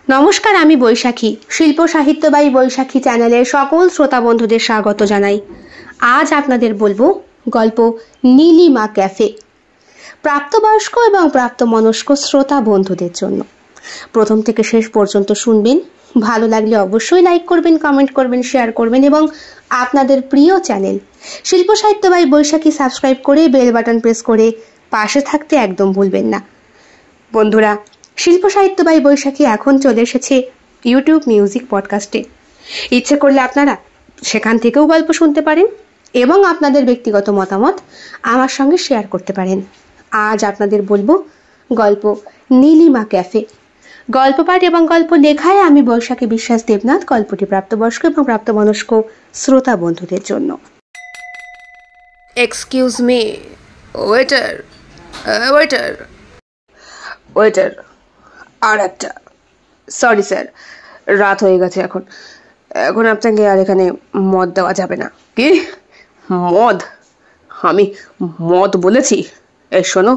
নমস্কার, আমি বৈশাখী। শিল্প সাহিত্যবাহী বৈশাখী চ্যানেলের সকল শ্রোতা বন্ধুদের স্বাগত জানাই। আজ আপনাদের বলবো গল্প নীলিমা ক্যাফে, প্রাপ্তবয়স্ক এবং প্রাপ্তমনস্ক শ্রোতা বন্ধুদের জন্য। প্রথম থেকে শেষ পর্যন্ত শুনবেন। ভালো লাগলে অবশ্যই লাইক করবেন, কমেন্ট করবেন, শেয়ার করবেন এবং আপনাদের প্রিয় চ্যানেল শিল্প সাহিত্যবাহী বৈশাখী সাবস্ক্রাইব করে বেল বাটন প্রেস করে পাশে থাকতে একদম ভুলবেন না। বন্ধুরা, শিল্প সাহিত্যবাহী বৈশাখী এখন চলে এসেছে ইউটিউব মিউজিক পডকাস্টে। ইচ্ছে করলে আপনারা সেখান থেকেও গল্প শুনতে পারেন এবং আপনাদের ব্যক্তিগত মতামত আমার সঙ্গে শেয়ার করতে পারেন। আজ আপনাদের বলবো গল্প নীলিমা ক্যাফে। গল্প পাঠ এবং গল্প লেখায় আমি বৈশাখী বিশ্বাস দেবনাথ। গল্পটি প্রাপ্তবয়স্ক এবং প্রাপ্তমনস্ক শ্রোতা বন্ধুদের জন্য। Excuse me, waiter waiter waiter, আর একটা। সরি স্যার, রাত হয়ে গেছে। এখন এখন আপনাকে আর এখানে মদ দেওয়া যাবে না। কি মদ? আমি মদ বলেছি? এ শোনো,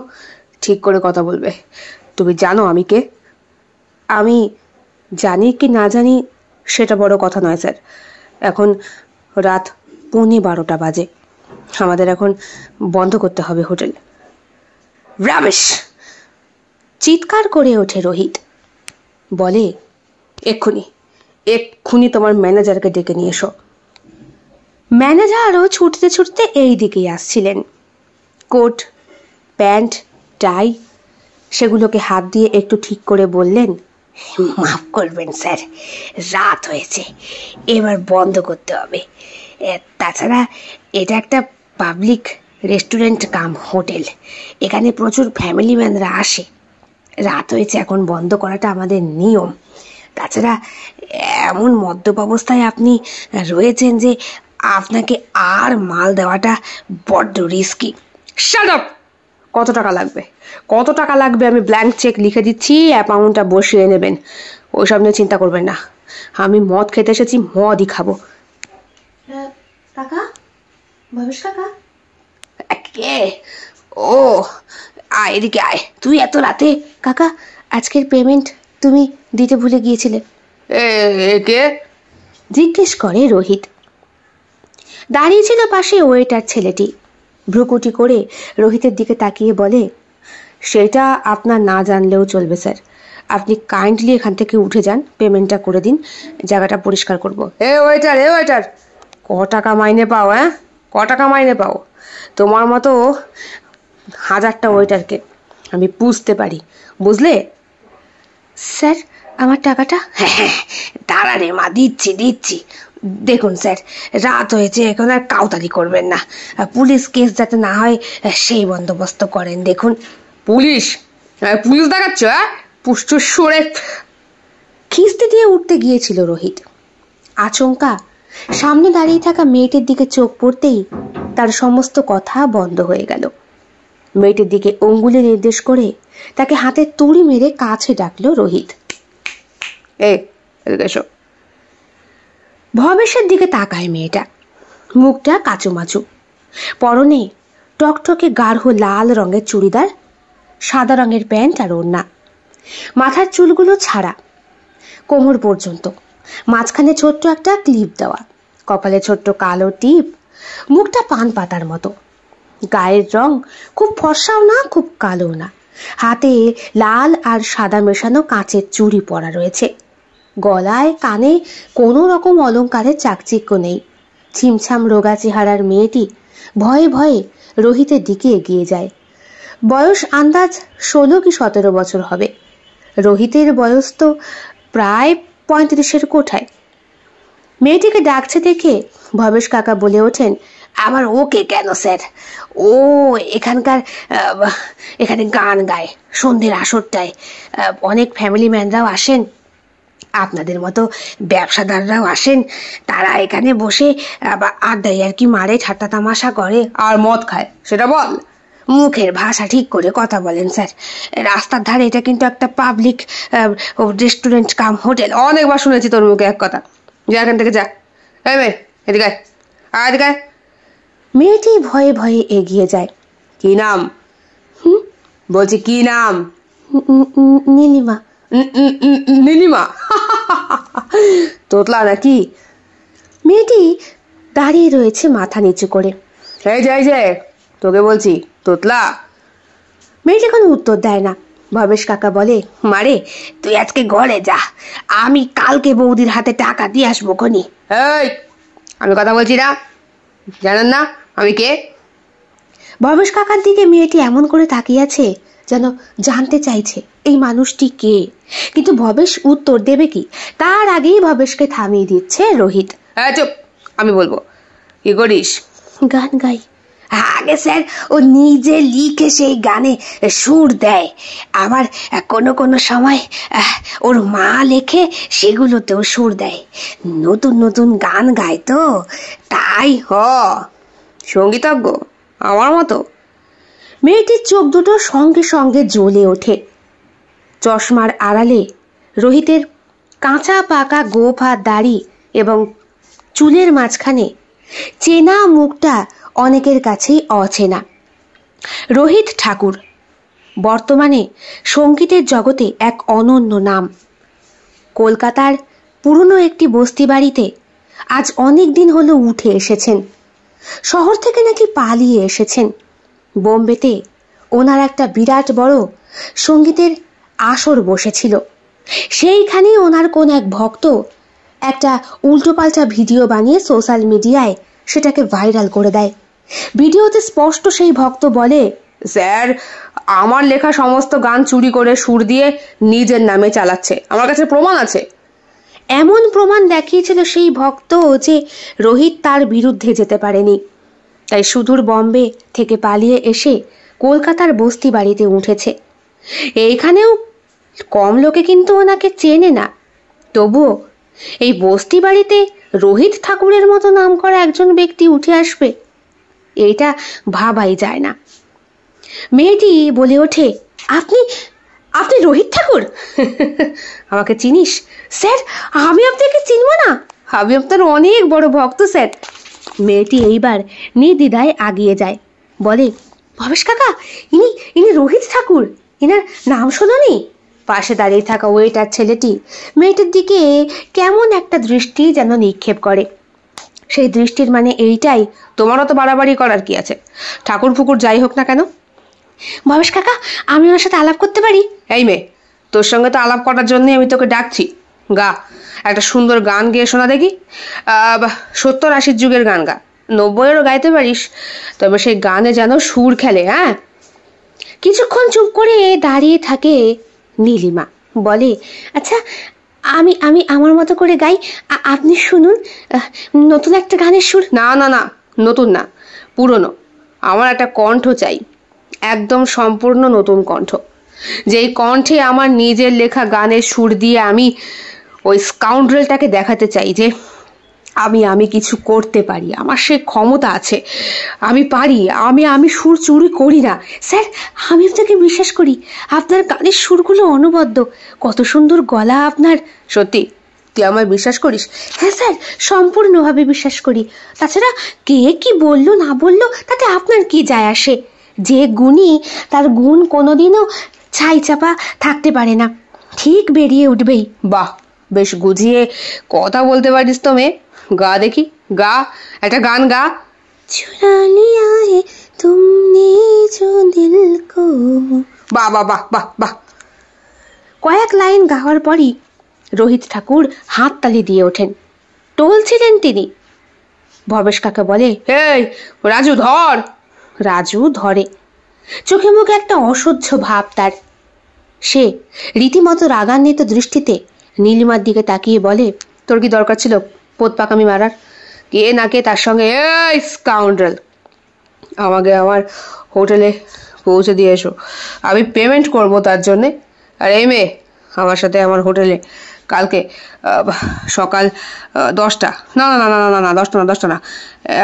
ঠিক করে কথা বলবে। তুমি জানো আমি কে? আমি জানি কি না জানি সেটা বড় কথা নয় স্যার। এখন রাত 12:15 বাজে। আমাদের এখন বন্ধ করতে হবে হোটেল। রামেশ! চিৎকার করে ওঠে রোহিত। বলে, এক্ষুনি তোমার ম্যানেজারকে ডেকে নিয়ে এসো। ম্যানেজারও ছুটতে ছুটতে এই দিকেই আসছিলেন। কোট, প্যান্ট, টাই সেগুলোকে হাত দিয়ে একটু ঠিক করে বললেন, মাফ করবেন স্যার, রাত হয়েছে, এবার বন্ধ করতে হবে। তাছাড়া এটা একটা পাবলিক রেস্টুরেন্ট কাম হোটেল, এখানে প্রচুর ফ্যামিলি ম্যানরা আসে। রাত হয়েছে, এখন বন্ধ করাটা আমাদের নিয়ম। তাছাড়া এমন মদ্যপ অবস্থায় আপনি রয়েছেন যে আপনাকে আর মাল দেওয়াটা বড্ড রিস্কি। Shut up! কত টাকা লাগবে? কত টাকা লাগবে আমি ব্ল্যাঙ্ক চেক লিখে দিচ্ছি, অ্যামাউন্টটা বসিয়ে নেবেন। ওইসব নিয়ে চিন্তা করবেন না। আমি মদ খেতে এসেছি, মদই খাবো। কাকা, ভবেশ কাকা। কে? ও আয়, এদিকে আয়। তুই এত রাতে? কাকা, আজকের পেমেন্ট তুমি দিতে ভুলে গিয়েছিলে। কে? জিজ্ঞেস করে রোহিত। দাঁড়িয়ে ছিল পাশে ওয়েটার ছেলেটি। ভ্রুকুটি করে রোহিতের দিকে তাকিয়ে বলে, সেটা আপনার না জানলেও চলবে স্যার। আপনি কাইন্ডলি এখান থেকে উঠে যান, পেমেন্টটা করে দিন, জায়গাটা পরিষ্কার করবো। ওয়েটার, ক টাকা মাইনে পাও? ক টাকা মাইনে পাও? তোমার মতো 1000টা ওয়েটারকে আমি বুঝতে পারি, বুঝলে? স্যার, আমার টাকাটা? হ্যাঁ, দাঁড়া রে মা, দিচ্ছি। দেখুন স্যার, রাত হয়েছে, এখন আর কাউতালি করবেন না। পুলিশ কেস যাতে না হয় সেই বন্দোবস্ত করেন। দেখুন। পুলিশ দেখাচ্ছ? পুষ্ট সরে! খিস্তি দিয়ে উঠতে গিয়েছিল রোহিত। আচমকা সামনে দাঁড়িয়ে থাকা মেয়েটির দিকে চোখ পড়তেই তার সমস্ত কথা বন্ধ হয়ে গেল। মেয়েটির দিকে অঙ্গুলি নির্দেশ করে তাকে হাতে তুড়ি মেরে কাছে ডাকলো রোহিত। এসো। ভবেশের দিকে তাকায় মেয়েটা। মুখটা কাচুমাচু, পরনে টকটকে গাঢ় লাল রঙের চুড়িদার, সাদা রঙের প্যান্ট আর ওড়না। মাথার চুলগুলো ছাড়া কোমর পর্যন্ত, মাঝখানে ছোট্ট একটা ক্লিপ দেওয়া, কপালে ছোট্ট কালো টিপ। মুখটা পান পাতার মতো। গায়ের রং খুব ফর্সাও না, খুব কালো না। হাতে লাল আর সাদা মেশানো কাঁচের চুড়ি পরা রয়েছে। গলায় কানে কোনো রকম অলংকারের চাকচিক্য নেই। ছিমছাম রোগা চেহারার মেয়েটি ভয়ে ভয়ে রোহিতের দিকে এগিয়ে যায়। বয়স আন্দাজ 16 কি 17 বছর হবে। রোহিতের বয়স তো প্রায় 35-এর কোঠায়। মেয়েটিকে ডাকছে দেখে ভবেশ কাকা বলে ওঠেন, আমার ওকে কেন স্যার? ও এখানে গান গায় সন্ধ্যের আসরটায়। অনেক ফ্যামিলি ম্যানরাও আসেন, আপনাদের মতো ব্যবসাদাররাও আসেন। তারা এখানে বসে আড্ডায় আর কি মারে, ঠাট্টা তামাশা করে আর মদ খায়, সেটা বল। মুখের ভাষা ঠিক করে কথা বলেন স্যার। রাস্তার ধারে এটা কিন্তু একটা পাবলিক রেস্টুরেন্ট কাম হোটেল। অনেকবার শুনেছি তোর মুখে এক কথা। যা এখান থেকে, যা। এদিকে আয়। মেয়েটি ভয়ে ভয়ে এগিয়ে যায়। কি নাম? বলছি কি নাম? নীলিমা। নীলিমা? তোতলা নাকি? মেয়েটি দাঁড়িয়ে রয়েছে মাথা নিচু করে। এই যে তোকে বলছি, তোতলা। মেয়েটি কোনো উত্তর দেয় না। ভবেশ কাকা বলে, মারে, তুই আজকে ঘরে যা, আমি কালকে বৌদির হাতে টাকা দিয়ে আসবো খনি। এই, আমি কথা বলছি না, জানেন না আমি কে? ভবেশ কাকার দিকে মেয়েটি এমন করে তাকিয়ে আছে যেন জানতে চাইছে এই মানুষটি কে, কিন্তু ভবেশ উত্তর দেবে কি তার আগেই ভবেশকে থামিয়ে দিচ্ছে রোহিত। হ্যাঁ চুপ, আমি বলবো। কি করিস? গান গাই। আগে স্যার, ও নিজে লিখে সেই গানে সুর দেয়, আবার কোনো কোনো সময় ওর মা লেখে সেগুলোতেও সুর দেয়। নতুন নতুন গান গায় তো, তাই। সঙ্গীতজ্ঞ আমার মতো? মেয়েটির চোখ দুটো সঙ্গে সঙ্গে জ্বলে ওঠে। চশমার আড়ালে রোহিতের কাঁচা পাকা গোঁফ আর দাড়ি এবং চুলের মাঝখানে চেনা মুখটা অনেকের কাছেই অচেনা। রোহিত ঠাকুর বর্তমানে সঙ্গীতের জগতে এক অনন্য নাম। কলকাতার পুরনো একটি বস্তি বাড়িতে আজ অনেক দিন হলো উঠে এসেছেন। শহর থেকে নাকি পালিয়ে এসেছেন। বোম্বেতে ওনার একটা বিরাট বড় সঙ্গীতের আসর বসেছিল। সেইখানেই ওনার কোন এক ভক্ত একটা উল্টোপাল্টা ভিডিও বানিয়ে সোশ্যাল মিডিয়ায় সেটাকে ভাইরাল করে দেয়। ভিডিওতে স্পষ্ট সেই ভক্ত বলে, স্যার, আমার লেখা সমস্ত গান চুরি করে সুর দিয়ে নিজের নামে চালাচ্ছে, আমার কাছে প্রমাণ আছে। এমন প্রমাণ দেখিয়েছিল সেই ভক্ত যে রোহিত তার বিরুদ্ধে যেতে পারেনি, তাই সুদূর বম্বে থেকে পালিয়ে এসে কলকাতার বস্তি বাড়িতে উঠেছে। এইখানেও কম লোকে কিন্তু ওনাকে চেনে না। তবুও এই বস্তি বাড়িতে রোহিত ঠাকুরের মতো নাম করা একজন ব্যক্তি উঠে আসবে, এইটা ভাবাই যায় না। মেয়েটি বলে ওঠে, আপনি আপনি রোহিত ঠাকুর? আমাকে চিনিস? স্যার, আমি আপনাকে চিনব না, আমি আপনার অনেক বড় ভক্ত স্যার। মেয়েটি এইবার নির্দ্বিধায় আগিয়ে যায়, বলে, ভবেশ কাকা, ইনি রোহিত ঠাকুর, ইনার নাম শোনোনি? পাশে দাঁড়িয়ে থাকা ওয়েটার ছেলেটি মেয়েটির দিকে কেমন একটা দৃষ্টি যেন নিক্ষেপ করে। সেই দৃষ্টির মানে এইটাই, তোমারও তো বাড়াবাড়ি করার কি আছে, ঠাকুর ফুকুর যাই হোক না কেন। ভবেশ কাকা, আমি ওনার সাথে আলাপ করতে পারি? এই মেয়ে, তোর সঙ্গে তো আলাপ করার জন্যই আমি তোকে ডাকছি। গা, একটা সুন্দর গান গেয়ে শোনা দেখি। 70-80 যুগের গান গা, 90-এরও গাইতে পারিস, তবে সেই গানে যেন সুর খেলে। হ্যাঁ। কিছুক্ষণ চুপ করে দাঁড়িয়ে থাকে নীলিমা, বলে, আচ্ছা, আমি আমি আমার মতো করে গাই, আপনি শুনুন, নতুন একটা গানের সুর। না না না, নতুন না, পুরনো। আমার একটা কণ্ঠ চাই, একদম সম্পূর্ণ নতুন কণ্ঠ, যেই কণ্ঠে আমার নিজের লেখা গানের সুর দিয়ে আমি ওই স্কাউন্ড্রেলটাকে দেখাতে চাই যে আমি কিছু করতে পারি, আমার সে ক্ষমতা আছে, আমি পারি, আমি সুর চুরি করি না। স্যার, আমি আপনাকে বিশ্বাস করি, আপনার গানের সুরগুলো অনবদ্য, কত সুন্দর গলা আপনার। সত্যি তুই আমায় বিশ্বাস করিস? হ্যাঁ স্যার, সম্পূর্ণভাবে বিশ্বাস করি। তাছাড়া কে কি বললো না বললো তাতে আপনার কি যায় আসে? যে গুণী, তার গুণ কোনোদিনও ছাই চাপা থাকতে পারে না, ঠিক বেরিয়ে উঠবেই। বাহ, বেশ গুছিয়ে কথা বলতে পারিস তো মেয়ে। গা দেখি, গা, একটা গান গা। চুরা লিয়া है तुमने जो दिल को। বাহ বাহ বাহ বাহ বাহ। কয়েক লাইন গাওয়ার পরই রোহিত ঠাকুর হাততালি দিয়ে ওঠেন। টলছিলেন তিনি। ভবেশ কাকা বলে, এই রাজু, ধর। রাজু ধরে। চোখে মুখে একটা অসহ্য ভাব তার। সে রীতিমতো রাগান্বিত দৃষ্টিতে নীলিমার দিকে তাকিয়ে বলে, তোর কি দরকার ছিল পোত পাকামি মারার? কে না কে তার সঙ্গে। এই স্কাউন্ড্রেল, আমাকে আমার হোটেলে পৌঁছে দিয়ে এসো, আমি পেমেন্ট করব তার জন্যে। আর এই মেয়ে, আমার সাথে আমার হোটেলে কালকে সকাল 10টা, না না না না না না 10টা না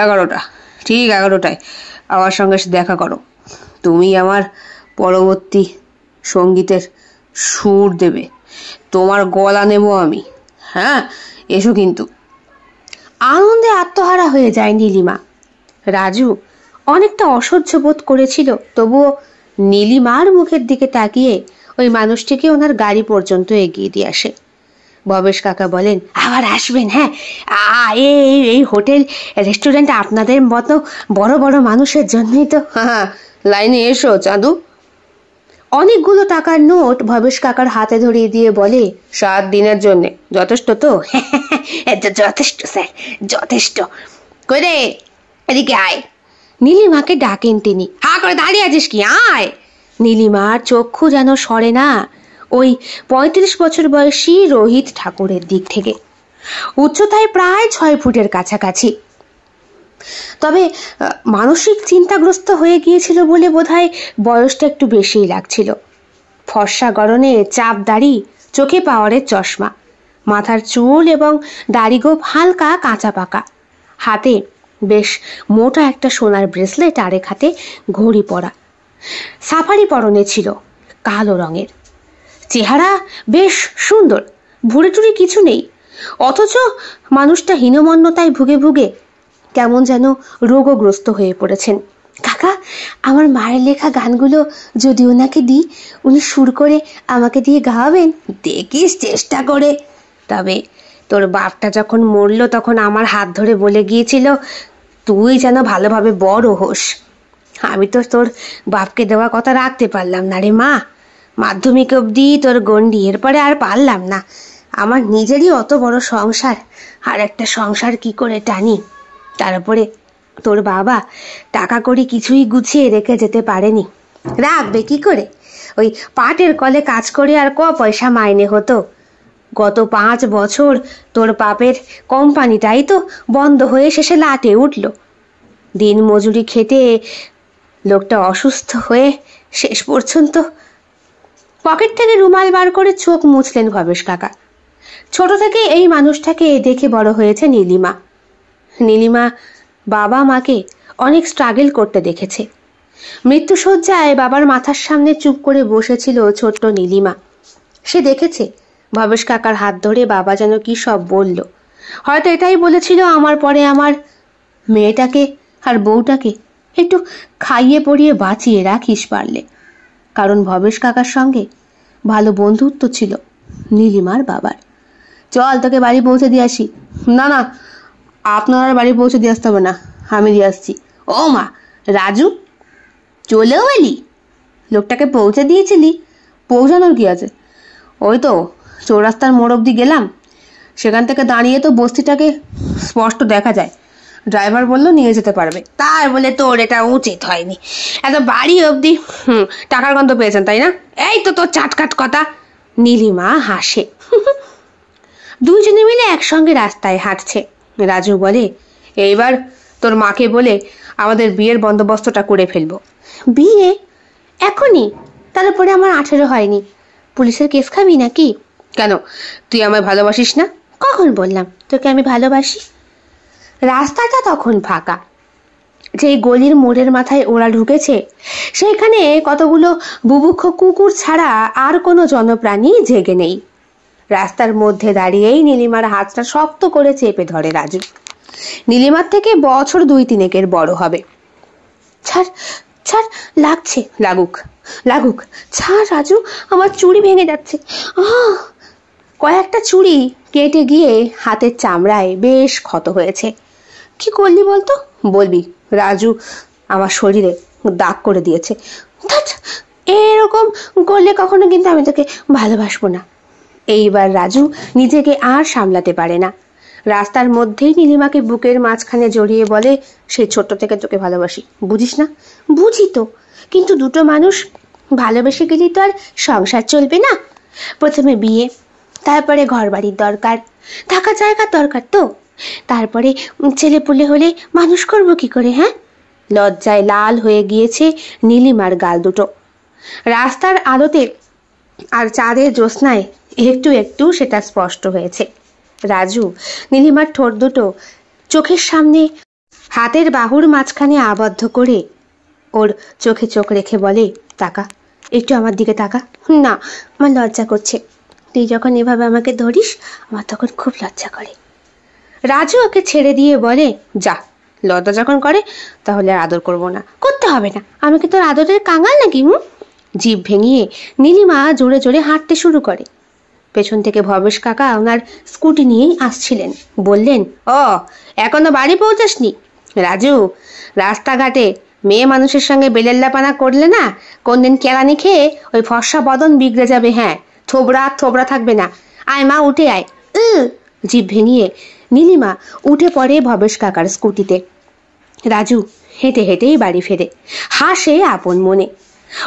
11টা, ঠিক 11টায় আমার সঙ্গে দেখা করো। তুমি আমার পরবর্তী সঙ্গীতের সুর দেবে, তোমার গলা নেব আমি। হ্যাঁ, এসো কিন্তু। আনন্দে আত্মহারা হয়ে যায় নীলিমা। রাজু অনেকটা অসহ্য বোধ করেছিল, তবুও নীলিমার মুখের দিকে তাকিয়ে ওই মানুষটিকে ওনার গাড়ি পর্যন্ত এগিয়ে দিয়ে আসে। ভবেশ কাকা বলেন, আবার আসবেন। হ্যাঁ, এই হোটেল রেস্টুরেন্ট আপনাদের মতো বড় বড় মানুষের জন্যই তো। হ্যাঁ, লাইনে এসো চাঁদু। অনেকগুলো টাকার নোট ভবেশ কাকার হাতে ধরিয়ে দিয়ে বলে, 7 দিনের জন্যে যথেষ্ট তো? যথেষ্ট স্যার, যথেষ্ট। কই রে, এদিকে আয়। নীলিমাকে ডাকেন তিনি। হা করে দাঁড়িয়ে আছিস কি, আয়। নীলিমার চক্ষু যেন সরে না ওই 35 বছর বয়সী রোহিত ঠাকুরের দিক থেকে। উচ্চতায় প্রায় 6 ফুটের কাছাকাছি। তবে মানসিক চিন্তাগ্রস্ত হয়ে গিয়েছিল বলে বোধহয় বয়সটা একটু বেশিই লাগছিল। ফর্সা গড়নে চাপ দাড়ি, চোখে পাওয়ারের চশমা, মাথার চুল এবং দাড়িগোপ হালকা কাঁচা পাকা, হাতে বেশ মোটা একটা সোনার ব্রেসলেট, আরেক হাতে ঘড়ি পরা। সাফারি পরনে ছিল, কালো রঙের। চেহারা বেশ সুন্দর, ভুড়ি টুড়ি কিছু নেই, অথচ মানুষটা হীনমন্যতায় ভুগে ভুগে কেমন যেন রোগগ্রস্ত হয়ে পড়েছেন। কাকা, আমার মায়ের লেখা গানগুলো যদি ওনাকে দিই, উনি সুর করে আমাকে দিয়ে গাওয়াবেন? দেখিস চেষ্টা করে। তবে তোর বাপটা যখন মরল তখন আমার হাত ধরে বলে গিয়েছিল তুই যেন ভালোভাবে বড় হোস। আমি তো তোর বাপকে দেওয়া কথা রাখতে পারলাম না রে মা। মাধ্যমিক অবধি তোর গণ্ডি, এরপরে আর পারলাম না। আমার নিজেরই অত বড় সংসার, আর একটা সংসার কি করে টানি। তারপরে তোর বাবা টাকা কড়ি কিছুই গুছিয়ে রেখে যেতে পারেনি। রাখবে কি করে? ওই পাটের কলে কাজ করে আর পয়সা মাইনে হতো। গত 5 বছর তোর বাপের কোম্পানিটাই তো বন্ধ হয়ে শেষে লাটে উঠল। দিন মজুরি খেটে লোকটা অসুস্থ হয়ে শেষ পর্যন্ত। পকেট থেকে রুমাল বার করে চোখ মুছলেন ভবেশ কাকা। ছোট থেকে এই মানুষটাকে দেখে বড় হয়েছে নীলিমা। নীলিমা বাবা মাকে অনেক স্ট্রাগল করতে দেখেছে। মৃত্যুশয্যায় বাবার মাথার সামনে চুপ করে বসেছিল ছোট্ট নীলিমা। সে দেখেছে ভবেশ কাকার হাত ধরে বাবা যেন কি সব বলল। হয়তো এটাই বলেছিল, আমার পরে আমার মেয়েটাকে আর বউটাকে একটু খাইয়ে পড়িয়ে বাঁচিয়ে রাখিস পারলে। কারণ ভবেশ কাকার সঙ্গে ভালো বন্ধুত্ব ছিল নীলিমার বাবার। চল, তোকে বাড়ি পৌঁছে দিয়ে আসি। না না, আপনার বাড়ি পৌঁছে দিয়ে আসতে হবে না, আমি দিয়ে আসছি। ও মা, রাজু চলেও এলি? লোকটাকে পৌঁছে দিয়েছিলি? পৌঁছানোর কি আছে, ওই তো চৌরাস্তার মোড় অব্দি গেলাম, সেখান থেকে দাঁড়িয়ে তো বস্তিটাকে স্পষ্ট দেখা যায়। ড্রাইভার বললো নিয়ে যেতে পারবে। তাই বলে তোর এটা উচিত হয়নি, এত বাড়ি অবধি। টাকার গন্ধ পেয়েছেন তাই না? এই তো তোর চাটকাট কথা। নীলিমা হাসে। দুজনে মিলে একসঙ্গে রাস্তায় হাঁটছে। রাজু বলে, এইবার তোর মাকে বলে আমাদের বিয়ের বন্দোবস্তটা করে ফেলবো। বিয়ে এখনই? তারপরে আমার 18 হয়নি। পুলিশের কেস খাবি নাকি? কেন, তুই আমায় ভালোবাসিস না? কখন বললাম তোকে আমি ভালোবাসি? রাস্তাটা তখন ফাঁকা। যেই গলির মোড়ের মাথায় ওরা ঢুকেছে সেখানে কতগুলো বুভুক্ষ কুকুর ছাড়া আর কোনো জনপ্রাণী জেগে নেই। রাস্তার মধ্যে দাঁড়িয়েই নীলিমার হাতটা শক্ত করে চেপে ধরে রাজু। নীলিমার থেকে বছর 2-3 বড় হবে। ছাড় ছাড়, লাগছে। লাগুক লাগুক, ছাড় রাজু, আমার চুড়ি ভেঙে যাচ্ছে। কয়েকটা চুড়ি কেটে গিয়ে হাতের চামড়ায় বেশ ক্ষত হয়েছে। কি করলি বলতো? বলবি, রাজু আমার শরীরে দাগ করে দিয়েছে। এরকম করলে কখনো কিন্তু আমি তোকে ভালোবাসবো না। এইবার রাজু নিজেকে আর সামলাতে পারে না। রাস্তার মধ্যেই নীলিমাকে বুকের মাঝখানে জড়িয়ে বলে, সেই ছোট্ট থেকে তোকে ভালোবাসি, বুঝিস না? বুঝি তো, কিন্তু দুটো মানুষ ভালোবেসে গেলেই তো আর সংসার চলবে না। প্রথমে বিয়ে, তারপরে ঘর বাড়ির দরকার, থাকা জায়গার দরকার তো, তারপরে ছেলে পুলে হলে মানুষ করবো কি করে? হ্যাঁ? লজ্জায় লাল হয়ে গিয়েছে নীলিমার গাল দুটো। রাস্তার আলোতে আর চাঁদের জ্যোৎস্নায় একটু একটু সেটা স্পষ্ট হয়েছে। রাজু নীলিমার ঠোঁট দুটো চোখের সামনে হাতের বাহুর মাঝখানে আবদ্ধ করে ওর চোখে চোখ রেখে বলে, তাকা, একটু আমার দিকে তাকা। না, আমার লজ্জা করছে। তুই যখন এভাবে আমাকে ধরিস আমার তখন খুব লজ্জা করে। রাজু ওকে ছেড়ে দিয়ে বলে, যা, লজ্জা যখন করে তাহলে আর আদর করবো না। করতে হবে না, আমি কি তোর আদরের কাঙাল নাকি? জিভ ভেঙিয়ে নীলিমা জোরে জোরে হাঁটতে শুরু করে। পেছন থেকে ভবেশ কাকা ওনার স্কুটি নিয়েই আসছিলেন। বললেন, ও এখনো বাড়ি পৌঁছাসনি? রাজু, রাস্তাঘাটে মেয়ে মানুষের সঙ্গে বেলেল্লাপানা করলে না কোনদিন কেলানি খেয়ে ওই ফর্সা বদন বিগড়ে যাবে। হ্যাঁ, থোবড়া থাকবে না। আয় মা, উঠে আয়। জিভ ভেঙিয়ে নীলিমা উঠে পড়ে ভবেশ কাকার স্কুটিতে। রাজু হেঁটে হেঁটেই বাড়ি ফেরে, হাসে আপন মনে।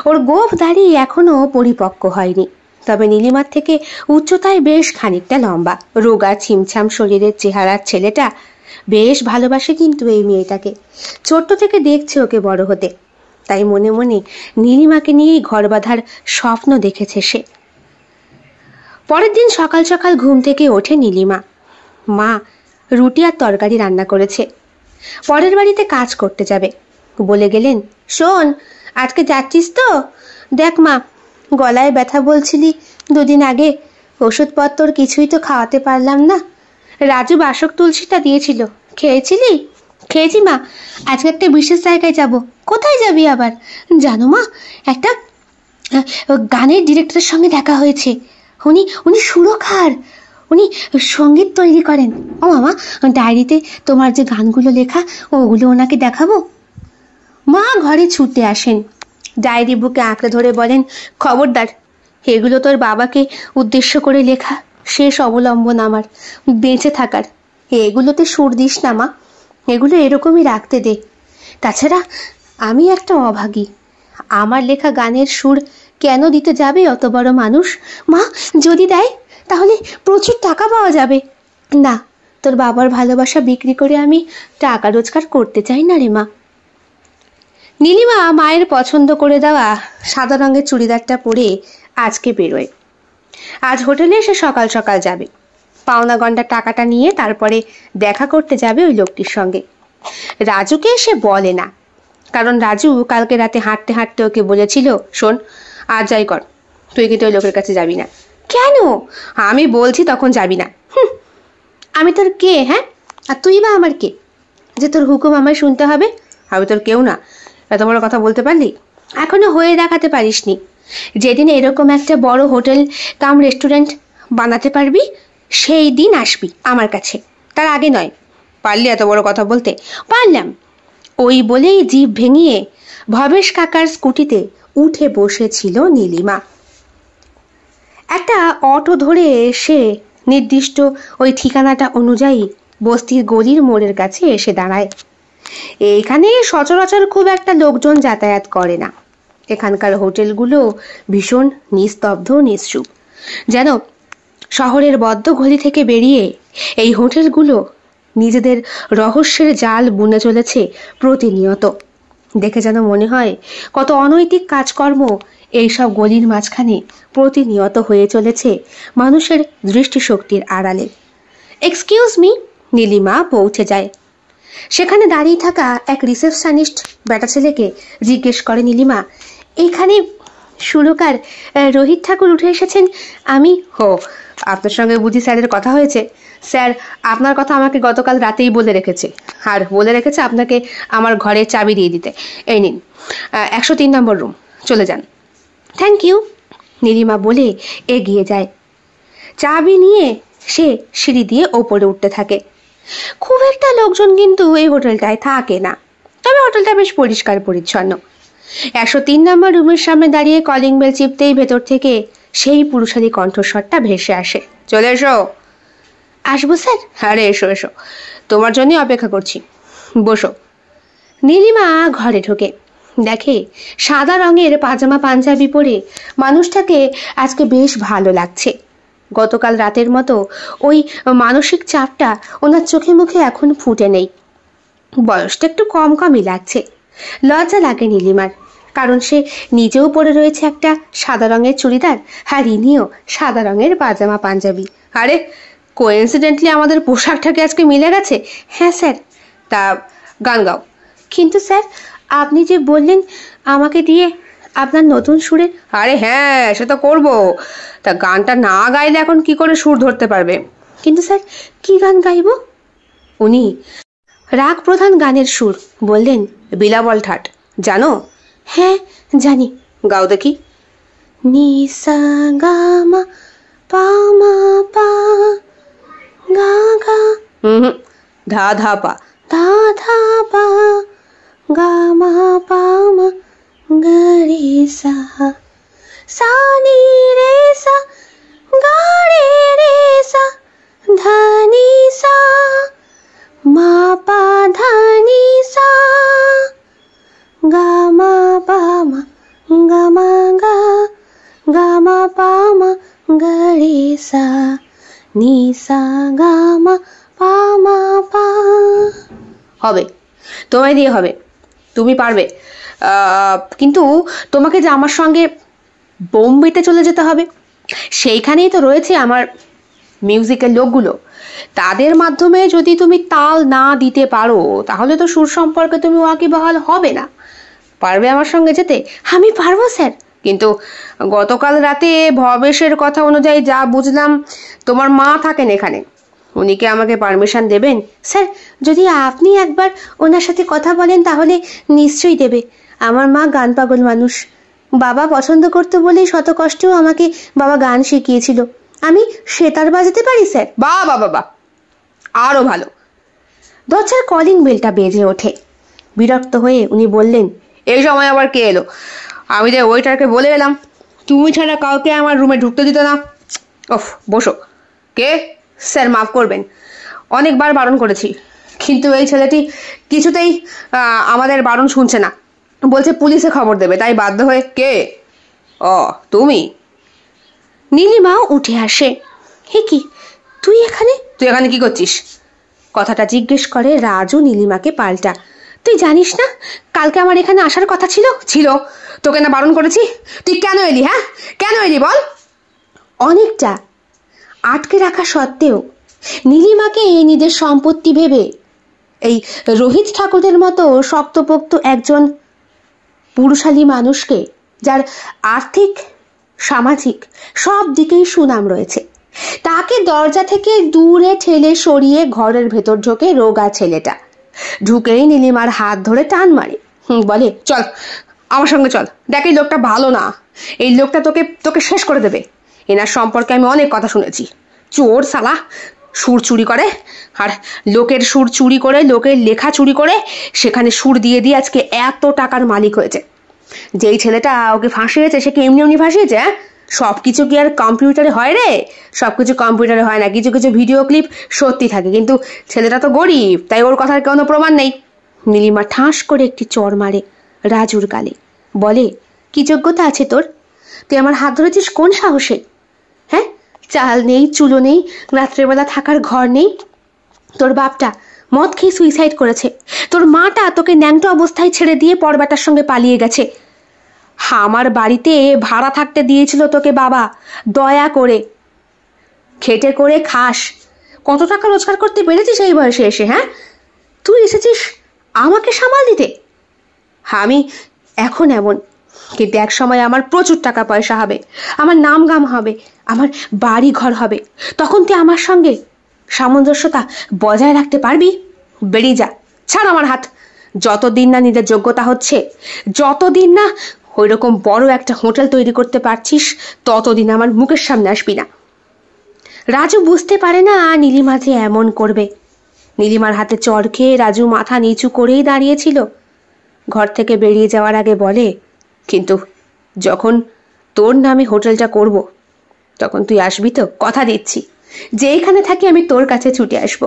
ওর গোঁফ দাড়ি এখনো পরিপক্ক হয়নি, তবে নীলিমার থেকে উচ্চতায় বেশ খানিকটা লম্বা। রোগা ছিমছাম শরীরের চেহারার ছেলেটা বেশ ভালোবাসে কিন্তু এই মেয়েটাকে। ছোট্ট থেকে দেখছে ওকে বড় হতে, তাই মনে মনে নীলিমাকে নিয়েই ঘর বাঁধার স্বপ্ন দেখেছে সে। পরের দিন সকাল সকাল ঘুম থেকে ওঠে নীলিমা। মা রুটি আর তরকারি রান্না করেছে, পরের বাড়িতে কাজ করতে যাবে। বলে গেলেন, শোন, আজকে যাচ্ছিস তো? দেখ মা, গলায় ব্যথা বলছিলি দুদিন আগে, ওষুধপত্র কিছুই তো খাওয়াতে পারলাম না। রাজু বাসক তুলসীটা দিয়েছিল, খেয়েছিলি? খেয়েছি মা, আজকে একটা বিশেষ জায়গায় যাব। কোথায় যাবি আবার? জানো মা, একটা গানের ডিরেক্টরের সঙ্গে দেখা হয়েছে। উনি সুরকার, উনি সঙ্গীত তৈরি করেন। ও মামা, ডায়েরিতে তোমার যে গানগুলো লেখা ওগুলো ওনাকে দেখাবো। মা ঘরে ছুটে আসেন, ডায়েরি বুকে আঁকড়ে ধরে বলেন, খবরদার, এগুলো তোর বাবাকে উদ্দেশ্য করে লেখা শেষ অবলম্বন আমার বেঁচে থাকার। এগুলোতে সুর দিস না মা, এগুলো এরকমই রাখতে দে। তাছাড়া আমি একটা অভাগী, আমার লেখা গানের সুর কেন দিতে যাবে অত বড় মানুষ? মা, যদি দেয় তাহলে প্রচুর টাকা পাওয়া যাবে। না, তোর বাবার ভালোবাসা বিক্রি করে আমি টাকা রোজগার করতে চাই না রে মা। নীলিমা মায়ের পছন্দ করে দেওয়া সাদা রঙের চুড়িদারটা পরে আজকে বেরোয়। আজ হোটেলে এসে সকাল সকাল যাবে। পাওনা গন্ডার টাকাটা নিয়ে তারপরে দেখা করতে যাবে ওই লোকটির সঙ্গে। রাজুকে সে বলে না, কারণ রাজু কালকে রাতে হাঁটতে হাঁটতে ওকে বলেছিল, শোন, আজ যাই কর, তুই কিন্তু ওই লোকের কাছে যাবি না। কেন? আমি বলছি তখন যাবি না। আমি তোর কে? হ্যাঁ, আর তুই বা আমার কে যে তোর হুকুম আমায় শুনতে হবে? আমি তোর কেউ না, এত বড় কথা বলতে পারলি? এখনো হয়ে দেখাতে পারিসনি। যেদিন এরকম একটা বড় হোটেল কাম রেস্টুরেন্ট বানাতে পারবি সেই দিন আসবি আমার কাছে, তার আগে নয়। পারলি এত বড় কথা বলতে? পারলাম। ওই বলেই জিভ ভেঙিয়ে ভবেশ কাকার স্কুটিতে উঠে বসেছিল নীলিমা। একটা অটো ধরে সে নির্দিষ্ট ওই ঠিকানাটা অনুযায়ী বস্তির গলির মোড়ের কাছে এসে দাঁড়ায়। এখানে সচরাচর খুব একটা লোকজন যাতায়াত করে না। এখানকার হোটেলগুলো ভীষণ নিস্তব্ধ, নিশ্চুপ, যেন শহরের বদ্ধ গলি থেকে বেরিয়ে এই হোটেলগুলো নিজেদের রহস্যের জাল বুনে চলেছে প্রতিনিয়ত। দেখে যেন মনে হয় কত অনৈতিক কাজকর্ম এইসব গলির মাঝখানে প্রতিনিয়ত হয়ে চলেছে মানুষের দৃষ্টিশক্তির আড়ালে। এক্সকিউজ মি, নীলিমা পৌঁছে যায়। সেখানে দাঁড়িয়ে থাকা এক রিসেপশনিস্ট বেটা ছেলেকে জিজ্ঞেস করে নীলিমা, এখানে সুরকার রোহিত ঠাকুর উঠে এসেছেন। আমি আপনার সঙ্গে বুঝি স্যারের কথা হয়েছে? স্যার আপনার কথা আমাকে গতকাল রাতেই বলে রেখেছে, আর বলে রেখেছে আপনাকে আমার ঘরের চাবি দিয়ে দিতে। এই নিন, 103 নম্বর রুম, চলে যান। থ্যাংক ইউ, নীলিমা বলে এগিয়ে যায়। চাবি নিয়ে সে সিঁড়ি দিয়ে ওপরে উঠতে থাকে। খুব একটা লোকজন কিন্তু এই হোটেলটায় থাকে না, তবে হোটেলটা বেশ পরিষ্কার পরিচ্ছন্ন। 103 নম্বর রুমের সামনে দাঁড়িয়ে কলিং বেল চিপতেই ভেতর থেকে সেই পুরুষালী কণ্ঠস্বরটা ভেসে আসে, চলে এসো। আসবো স্যার? আরে এসো এসো, তোমার জন্যই অপেক্ষা করছি, বসো। নীলিমা ঘরে ঢোকে, দেখে সাদা রঙের পাজামা পাঞ্জাবি পরে মানুষটাকে আজকে বেশ ভালো লাগছে। গতকাল রাতের মতো ওই মানসিক চাপটা ওনার চোখে মুখে এখন ফুটে নেই। বয়সটা একটু কম কমই লাগছে। লজ্জা লাগে নীলিমার, কারণ সে নিজেও পরে রয়েছে একটা সাদা রঙের চুড়িদার, আর ইনিও সাদা রঙের পাজামা পাঞ্জাবি। আরে কোইন্সিডেন্টলি আমাদের পোশাকটাকে আজকে মিলে গেছে। হ্যাঁ স্যার। তা গান গাও। কিন্তু স্যার, আপনি যে বললেন আমাকে দিয়ে আপনার নতুন সুরে। আরে হ্যাঁ, সে তো করবো, তা গানটা না গাইলে এখন কি করে সুর ধরতে পারবে? কিন্তু স্যার, কি গান গাইব? উনি রাগ প্রধান গানের সুর বললেন, বিলাবল ঠাট, জানো? হ্যাঁ জানি। গাও দেখি। নি সা গা মা পা মা পা গা গা, ধা ধা পা, ধা ধা পা গা মা পা মা গা রে সা, সা নি রে সা গা রে রে সা, ধা নি সা মা পা ধা নি সা, গা মা পা মা গা মা গা, গা মা পা মা গা রে সা, নি সা গা মা পা মা পা। হবে, তোমায় দিয়ে হবে, তুমি পারবে। কিন্তু তোমাকে যে আমার সঙ্গে বোম্বেতে চলে যেতে হবে। সেইখানেই তো রয়েছে আমার মিউজিকের লোকগুলো। তাদের মাধ্যমে যদি তুমি তাল না দিতে পারো তাহলে তো সুর সম্পর্কে তুমি ওয়াকিবহাল হবে না। পারবে আমার সঙ্গে যেতে? আমি পারবো স্যার। কিন্তু গতকাল রাতে ভবেশের কথা অনুযায়ী যা বুঝলাম, তোমার মা থাকেন এখানে। উনি কি আমাকে পারমিশন দেবেন? স্যার, যদি আপনি একবার ওনার সাথে কথা বলেন তাহলে নিশ্চয়ই দেবে। আমার মা গান পাগল মানুষ। বাবা পছন্দ করতো বলেই শত কষ্টেও আমাকে বাবা গান শিখিয়েছিল। আমি সেতার বাজাতে পারি স্যার। বাহ বাহ বাহ, আরো ভালো। দরজার কলিং বেলটা বেজে ওঠে। বিরক্ত হয়ে উনি বললেন, এই সময় আবার কে এলো? আমি যে ওয়েটারকে বলে এলাম তুমি ছাড়া কাউকে আমার রুমে ঢুকতে দিত না। ওফ, বসো। কে? স্যার মাফ করবেন, অনেকবার বারণ করেছি, কিন্তু এই ছেলেটি কিছুতেই আমাদের বারণ শুনছে না। বলছে পুলিশে খবর দেবে, তাই বাধ্য হয়ে। কে? ও, তুমি? নীলিমাও উঠে আসে। হে কি, তুই এখানে? তুই এখানে কি করছিস? কথাটা জিজ্ঞেস করে রাজু নীলিমাকে পাল্টা। তুই জানিস না কালকে আমার এখানে আসার কথা ছিল? ছিল, তোকে না বারণ করেছি? তুই কেন এলি? হ্যাঁ, কেন এলি বল? অনেকটা আটকে রাখা সত্ত্বেও নীলিমাকে নিজের সম্পত্তি ভেবে এই রোহিত ঠাকুরের মতো শক্তপোক্ত একজন পুরুষালী মানুষকে, যার আর্থিক সামাজিক সব দিকেই সুনাম রয়েছে, তাকে দরজা থেকে দূরে ঠেলে সরিয়ে ঘরের ভেতর ঢোকে রোগা ছেলেটা। ঢুকেই নীলিমার হাত ধরে টান মারে, বলে, চল আমার সঙ্গে চল। দেখ, এই লোকটা ভালো না। এই লোকটা তোকে তোকে শেষ করে দেবে। এনার সম্পর্কে আমি অনেক কথা শুনেছি। চোর শালা, সুর চুরি করে, আর লোকের সুর চুরি করে, লোকের লেখা চুরি করে সেখানে সুর দিয়ে দিয়ে আজকে এত টাকার মালিক হয়েছে। যেই ছেলেটা ওকে ফাঁসিয়েছে সে কি এমনি এমনি ফাঁসিয়েছে? হ্যাঁ, সবকিছু কি আর কম্পিউটারে হয় রে? সবকিছু কম্পিউটারে হয় না। কিছু কিছু ভিডিও ক্লিপ সত্যি থাকে, কিন্তু ছেলেটা তো গরিব, তাই ওর কথার কোনো প্রমাণ নেই। নীলিমা ঠাস করে একটি চড় মারে রাজুর গালে, বলে, কি যোগ্যতা আছে তোর? তুই আমার হাত ধরেছিস কোন সাহসে? হ্যাঁ, চাল নেই, চুলো নেই, রাত্রেবেলা থাকার ঘর নেই। তোর বাপটা মদ খেয়ে সুইসাইড করেছে। তোর মাটা তোকে ন্যাংটো অবস্থায় ছেড়ে দিয়ে পরবেটার সঙ্গে পালিয়ে গেছে। আমার বাড়িতে ভাড়া থাকতে দিয়েছিল তোকে বাবা, দয়া করে। খেটে করে খাস। কত টাকা রোজগার করতে পেরেছিস এই বয়সে এসে? হ্যাঁ, তুই এসেছিস আমাকে সামাল দিতে। আমি এখন এমন, কিন্তু এক সময় আমার প্রচুর টাকা পয়সা হবে, আমার নাম গাম হবে, আমার বাড়ি ঘর হবে। তখন তুই আমার সঙ্গে সামঞ্জস্যতা বজায় রাখতে পারবি? বেরিয়ে যা, ছাড় আমার হাত। যতদিন না নিজের যোগ্যতা হচ্ছে, যতদিন না ওই রকম বড় একটা হোটেল তৈরি করতে পারছিস, ততদিন আমার মুখের সামনে আসবি না। রাজু বুঝতে পারে না নীলিমা যে এমন করবে। নীলিমার হাতে চড় খেয়ে রাজু মাথা নিচু করেই দাঁড়িয়েছিল। ঘর থেকে বেরিয়ে যাওয়ার আগে বলে, কিন্তু যখন তোর নামে হোটেলটা করব তখন তুই আসবি তো? কথা দিচ্ছি, যেইখানে থাকি আমি তোর কাছে ছুটে আসব।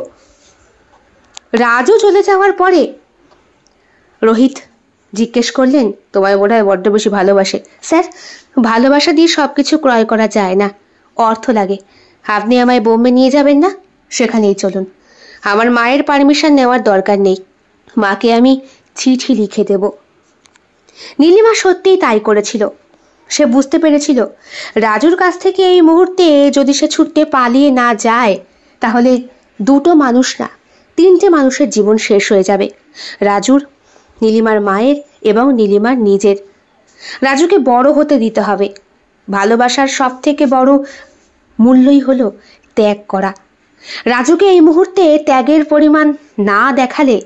রাজু চলে যাওয়ার পরে রোহিত জিজ্ঞেস করলেন, তোমায় বোধহয় বড্ড বেশি ভালোবাসে। স্যার, ভালোবাসা দিয়ে সবকিছু ক্রয় করা যায় না, অর্থ লাগে। আপনি আমায় বোম্বে নিয়ে যাবেন না? সেখানেই চলুন। আমার মায়ের পারমিশন নেওয়ার দরকার নেই, মাকে আমি চিঠি লিখে দেব। নীলিমা সত্যিই তাই করেছিল। সে বুঝতে পেরেছিল রাজুর কাছ থেকে এই মুহূর্তে যদি সে ছুটতে পালিয়ে না যায় তাহলে দুটো মানুষ না, তিনটে মানুষের জীবন শেষ হয়ে যাবে। রাজুর, নীলিমার মায়ের এবং নীলিমার নিজের। রাজুকে বড় হতে দিতে হবে। ভালোবাসার সব থেকে বড় মূল্যই হলো ত্যাগ করা। রাজুকে এই মুহূর্তে ত্যাগের পরিমাণ না দেখালে,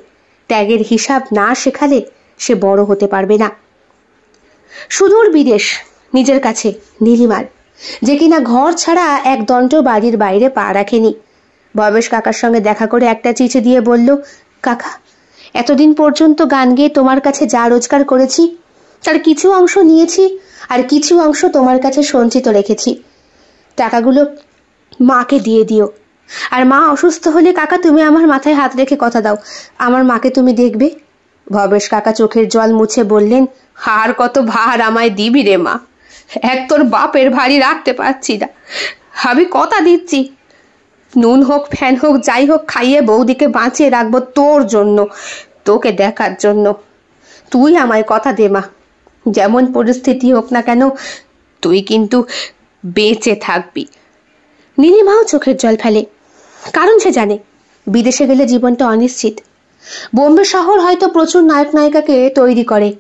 ত্যাগের হিসাব না শেখালে সে বড় হতে পারবে না। সুদূর বিদেশ নিজের কাছে নীলিমার, যে কিনা ঘর ছাড়া এক দণ্ড বাড়ির বাইরে পা রাখেনি। ভবেশ কাকার সঙ্গে দেখা করে একটা চিঠি দিয়ে বলল, কাকা, এতদিন পর্যন্ত গান গেয়ে তোমার কাছে যা রোজগার করেছি তার কিছু অংশ নিয়েছি আর কিছু অংশ তোমার কাছে সঞ্চিত রেখেছি। টাকাগুলো মাকে দিয়ে দিও। আর মা অসুস্থ হলে কাকা তুমি আমার মাথায় হাত রেখে কথা দাও, আমার মাকে তুমি দেখবে। ভবেশ কাকা চোখের জল মুছে বললেন, আর কত ভার আমায় দিবি রে মা, এক তোর বাপের ভারী রাখতে পারছি না। আমি কথা দিচ্ছি, নুন হোক ফ্যান হোক যাই হোক খাইয়ে বৌদিকে বাঁচিয়ে রাখবো তোর জন্য, তোকে দেখার জন্য। তুই আমায় কথা দে মা, যেমন পরিস্থিতি হোক না কেন তুই কিন্তু বেঁচে থাকবি। নীলিমাও চোখের জল ফেলে, কারণ সে জানে বিদেশে গেলে জীবনটা অনিশ্চিত। বোম্বে শহর হয়তো প্রচুর নায়ক নায়িকাকে তৈরি করে,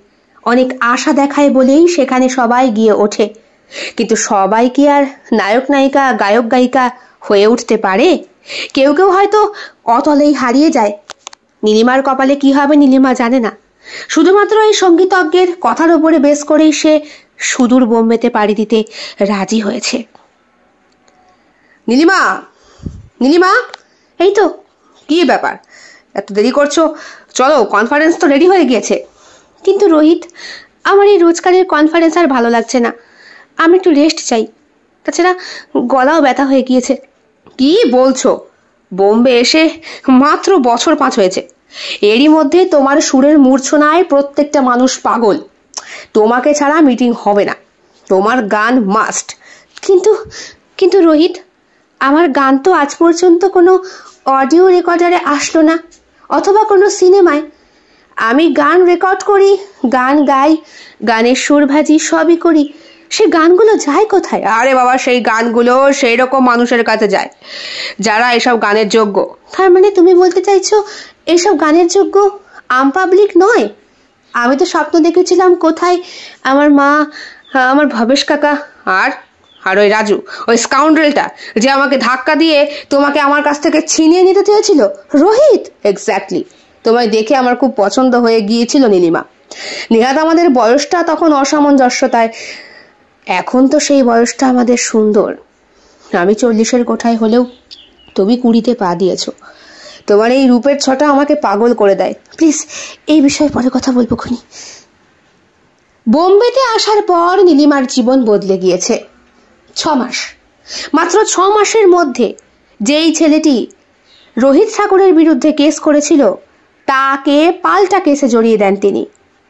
অনেক আশা দেখায় বলেই সেখানে সবাই গিয়ে ওঠে, কিন্তু সবাই কি আর নায়ক নায়িকা গায়ক গায়িকা হয়ে উঠতে পারে? কেউ কেউ হয়তো অতলেই হারিয়ে যায়। নীলিমার কপালে কি হবে নীলিমা জানে না, শুধুমাত্র এই সঙ্গীতজ্ঞের কথার উপরে বেশ করেই সে সুদূর বোম্বেতে পাড়ি দিতে রাজি হয়েছে। নীলিমা, নীলিমা, এই তো। কি ব্যাপার, এত দেরি করছো? চলো, কনফারেন্স তো রেডি হয়ে গিয়েছে। কিন্তু রোহিত, আমার এই রোজকারের কনফারেন্স আর ভালো লাগছে না, আমি একটু রেস্ট চাই। তাছাড়া গলাও ব্যথা হয়ে গিয়েছে। কি বলছো? বোম্বে এসে মাত্র বছর 5 হয়েছে, এরই মধ্যে তোমার সুরের মূর্ছনায় প্রত্যেকটা মানুষ পাগল। তোমাকে ছাড়া মিটিং হবে না, তোমার গান মাস্ট। কিন্তু কিন্তু রোহিত, আমার গান তো আজ পর্যন্ত কোনো অডিও রেকর্ডারে আসলো না, অথবা কোনো সিনেমায়। আমি গান রেকর্ড করি, গান গাই, গানের সুর ভাজি, সবই করি, সে গানগুলো যায় কোথায়? আরে বাবা, সেই গানগুলো সেই রকম মানুষের কাছে যায় যারা এসব গানের যোগ্য। তার মানে তুমি বলতে চাইছো এইসব গানের যোগ্য আম পাবলিক নয়? আমি তো স্বপ্ন দেখেছিলাম কোথায় আমার মা, আমার ভবেশ কাকা আর ওই রাজু, ওই স্কাউন্ড্রেলটা যে আমাকে ধাক্কা দিয়ে তোমাকে আমার কাছ থেকে ছিনিয়ে নিতে চেয়েছিল। রোহিত, এক্স্যাক্টলি, তোমায় দেখে আমার খুব পছন্দ হয়ে গিয়েছিল নীলিমা। নিহাত আমাদের বয়সটা তখন অসামঞ্জস্যতায়, এখন তো সেই বয়সটা আমাদের সুন্দর। আমি 40-এর কোঠায় হলেও তুমি 20-তে পা দিয়েছো। তোমার এই রূপের ছটা আমাকে পাগল করে দেয়। প্লিজ এই বিষয়ে পরে কথা বলবো খুনি। বোম্বেতে আসার পর নীলিমার জীবন বদলে গিয়েছে। 6 মাস, মাত্র 6 মাসের মধ্যে যেই ছেলেটি রোহিত ঠাকুরের বিরুদ্ধে কেস করেছিল তাকে পাল্টা কেসে জড়িয়ে দেন তিনি,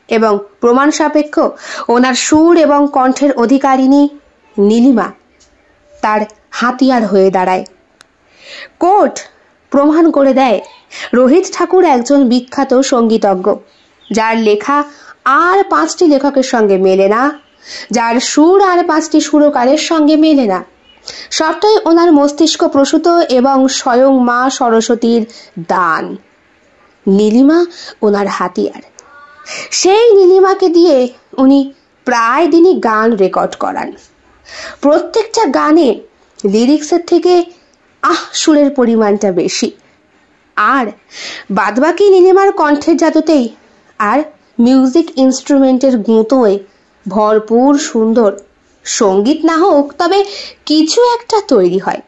এবং প্রমাণ সাপেক্ষ ওনার সুর এবং কণ্ঠের অধিকারিণী নীলিমা তার হাতিয়ার হয়ে দাঁড়ায়। কোর্ট প্রমাণ করে দেয় রোহিত ঠাকুর একজন বিখ্যাত সঙ্গীতজ্ঞ, যার লেখা আর 5টি লেখকের সঙ্গে মেলে না, যার সুর আর 5টি সুরকারের সঙ্গে মেলে না। সবটাই ওনার মস্তিষ্ক প্রসূত এবং স্বয়ং মা সরস্বতীর দান। নীলিমা ওনার হাতিয়ার। সেই নীলিমাকে দিয়ে উনি প্রায় দিনই গান রেকর্ড করান। প্রত্যেকটা গানে লিরিক্সের থেকে সুরের পরিমাণটা বেশি, আর বাদবাকি নীলিমার কণ্ঠের জাদুতেই আর মিউজিক ইনস্ট্রুমেন্টের গুঁতোয় ভরপুর সুন্দর সঙ্গীত না হোক তবে কিছু একটা তৈরি হয়।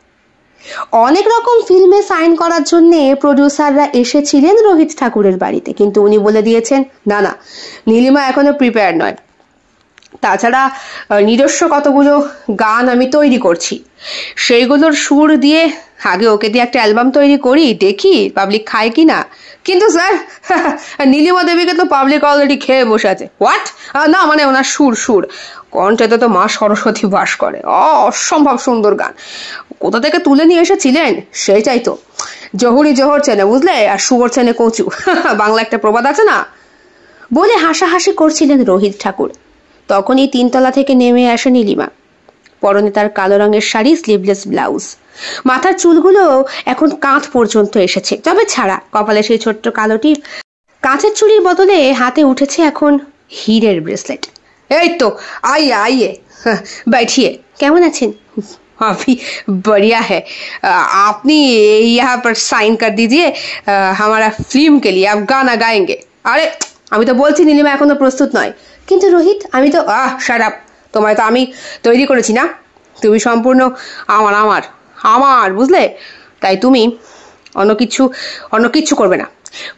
অনেক রকম ফিল্মে সাইন করার জন্য প্রডিউসাররা এসেছিলেন রোহিত ঠাকুরের বাড়িতে, কিন্তু উনি বলে দিয়েছেন না না, নীলিমা এখনো প্রিপেয়ার নয়। তাছাড়া নিজস্ব কতগুলো গান আমি তৈরি করছি, সেইগুলোর সুর দিয়ে আগে ওকে দিয়ে একটা অ্যালবাম তৈরি করি, দেখি পাবলিক খায় কি না। কিন্তু স্যার, নীলিমা দেবীকে তো পাবলিক অলরেডি খেয়ে বসে আছে। হোয়াট? না মানে ওনার সুর কণ্ঠেতে তো মা সরস্বতী বাস করে। অসম্ভব সুন্দর গান, কোথা থেকে তুলে নিয়ে এসেছিলেন সেইটাই তো। জহুরি জোহর চেনে বুঝলে, আর শুয়োর চেনে কচু, বাংলা একটা প্রবাদ আছে না, বলে হাসাহাসি করছিলেন রোহিত ঠাকুর। তখনই 3 তলা থেকে নেমে আসে নীলিমা। পরনে তার কালো রঙের শাড়ি, স্লিভলেস ব্লাউজ, মাথার চুলগুলো এখন কাঁধ পর্যন্ত এসেছে, তবে ছাড়া। কপালে সেই ছোট্ট কালো টিপ, কাঁচের চুড়ির বদলে হাতে উঠেছে এখন হীরের ব্রেসলেট। এই তো আইয়ে আইয়ে, बैठिए। কেমন আছেন? अभी बढ़िया है। आपने यहाँ पर साइन कर दीजिए, हमारा फिल्म के लिए आप गाना गाएंगे। আরে আমি তো বলছি নীলিমা এখনো প্রস্তুত নয়। কিন্তু রোহিত, আমি তো শাট আপ, তোমায় তো আমি তৈরি করেছি না, তুমি সম্পূর্ণ আমার আমার আমার, বুঝলে? তাই তুমি অন্য কিচ্ছু করবে না,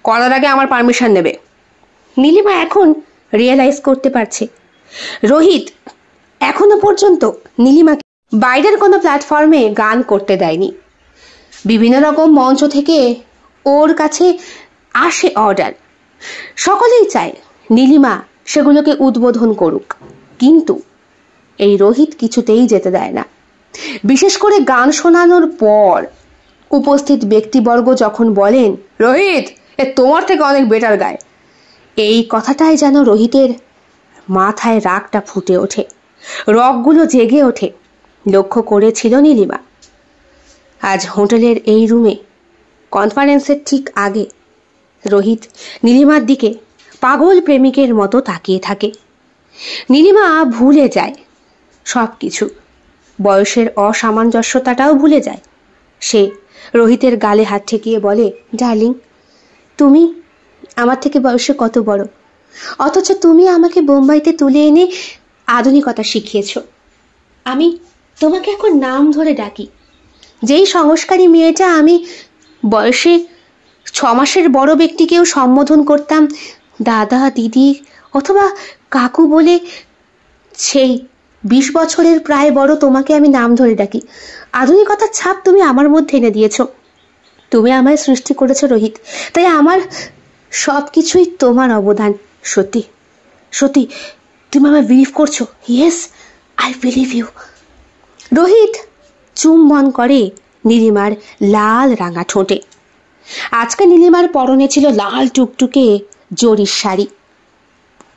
করার আগে আমার পারমিশন নেবে। নীলিমা এখন রিয়েলাইজ করতে পারছে রোহিত এখনো পর্যন্ত নীলিমাকে বাইরের কোনো প্ল্যাটফর্মে গান করতে দেয়নি। বিভিন্ন রকম মঞ্চ থেকে ওর কাছে আসে অর্ডার, সকলেই চায় নীলিমা সেগুলোকে উদ্বোধন করুক, কিন্তু এই রোহিত কিছুতেই যেতে দেয় না। বিশেষ করে গান শোনানোর পর উপস্থিত ব্যক্তিবর্গ যখন বলেন, রোহিত তোমার থেকে অনেক বেটার গায়, এই কথাটাই যেন রোহিতের মাথায় রাগটা ফুটে ওঠে, রগগুলো জেগে ওঠে। লক্ষ্য করেছিল নীলিমা আজ হোটেলের এই রুমে কনফারেন্সের ঠিক আগে রোহিত নীলিমার দিকে পাগল প্রেমিকের মতো তাকিয়ে থাকে। নীলিমা ভুলে যায় সব কিছু, বয়সের অসামঞ্জস্যতাটাও ভুলে যায়। সে রোহিতের গালে হাত ঠেকিয়ে বলে, ডার্লিং, তুমি আমার থেকে বয়সে কত বড়, অথচ তুমি আমাকে বোম্বাইতে তুলে এনে আধুনিকতা শিখিয়েছ। আমি তোমাকে এখন নাম ধরে ডাকি। যেই সংস্কারী মেয়েটা আমি বয়সে 6 মাসের বড় ব্যক্তিকেও সম্বোধন করতাম দাদা, দিদি অথবা কাকু বলে, সেই 20 বছরের প্রায় বড় তোমাকে আমি নাম ধরে ডাকি। আধুনিকতার ছাপ তুমি আমার মধ্যে এনে দিয়েছ। তুমি আমায় সৃষ্টি করেছো রোহিত, তাই আমার সব কিছুই তোমার অবদান। সত্যি সত্যি তুমি আমায় বিলিভ করছো? Yes, I believe you. Rohit চুম্বন করে নীলিমার লাল রাঙা ঠোঁটে। আজকে নীলিমার পরনে ছিল লাল টুকটুকে জরির শাড়ি,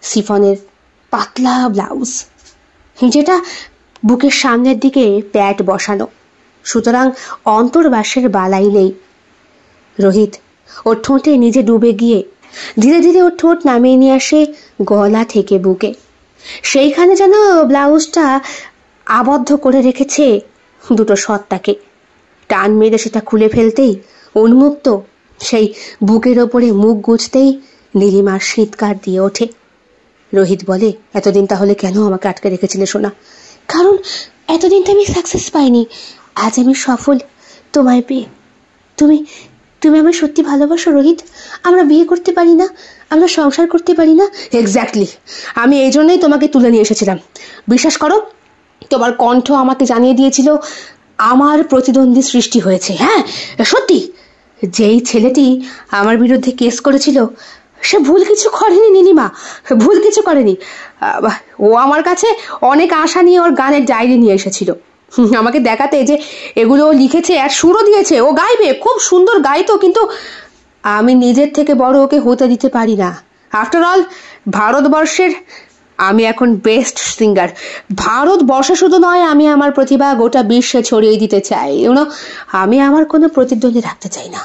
সিফনের পাতলা ব্লাউজ, যেটা বুকের সামনের দিকে প্যাট বসানো, সুতরাং অন্তর্বাসের বালাই নেই। রোহিত ওর ঠোঁটে নিজে ডুবে গিয়ে ধীরে ধীরে ওর ঠোঁট নামিয়ে নিয়ে আসে গলা থেকে বুকে। সেইখানে যেন ব্লাউজটা আবদ্ধ করে রেখেছে দুটো সত্তাকে। টান মেরে সেটা খুলে ফেলতেই উন্মুক্ত সেই বুকের ওপরে মুখ গুজতেই নীলিমার শীতকার দিয়ে ওঠে। রোহিত বলে, এতদিন তাহলে কেন আমাকে আটকে রেখেছিলে সোনা? কারণ এতদিন তো আমি সাকসেস পাইনি, আজ আমি সফল তোমায় পেয়ে। তুমি তুমি আমায় সত্যি ভালোবাসো রোহিত? আমরা বিয়ে করতে পারি না? আমরা সংসার করতে পারি না? এক্স্যাক্টলি, আমি এই জন্যই তোমাকে তুলে নিয়ে এসেছিলাম। বিশ্বাস করো, তোমার কণ্ঠ আমাকে জানিয়ে দিয়েছিল আমার প্রতিদ্বন্দ্বী সৃষ্টি হয়েছে। হ্যাঁ সত্যি, যেই ছেলেটি আমার বিরুদ্ধে কেস করেছিল সে ভুল কিছু করেনি নীলিমা, ভুল কিছু করেনি। ও আমার কাছে অনেক আশা নিয়ে ওর গানের ডায়েরি নিয়ে এসেছিল আমাকে দেখাতে, যে এগুলো লিখেছে আর সুরও দিয়েছে, ও গাইবে, খুব সুন্দর গাইতো, কিন্তু আমি নিজের থেকে বড় ওকে হতে দিতে পারি না। আফটার অল ভারতবর্ষের আমি এখন বেস্ট সিঙ্গার। ভারতবর্ষ শুধু নয়, আমি আমার প্রতিভা গোটা বিশ্বে ছড়িয়ে দিতে চাই। আমি আমার কোনো প্রতিদ্বন্দ্বী রাখতে চাই না।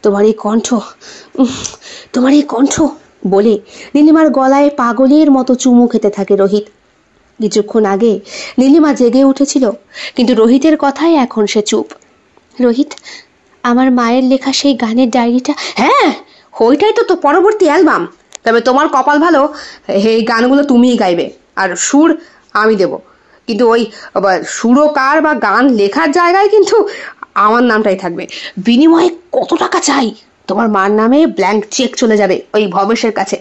তোমার এই কণ্ঠ বলে নীলিমার গলায় পাগলের মতো চুমু খেতে থাকে রোহিত। কিছুক্ষণ আগে নীলিমা জেগে উঠেছিল, কিন্তু রোহিতের কথায় এখন সে চুপ। রোহিত, আমার মায়ের লেখা সেই গানের ডায়েরিটা? হ্যাঁ, ওইটাই তো পরবর্তী অ্যালবাম। তবে তোমার কপাল ভালো, এই গানগুলো তুমিই গাইবে আর সুর আমি দেব। কিন্তু ওই সুরকার বা গান লেখার জায়গায় কিন্তু আমার নামটাই থাকবে। বিনিময়ে কত টাকা চাই? তোমার মার নামে ব্ল্যাঙ্ক চেক চলে যাবে ওই ভবেশের কাছে।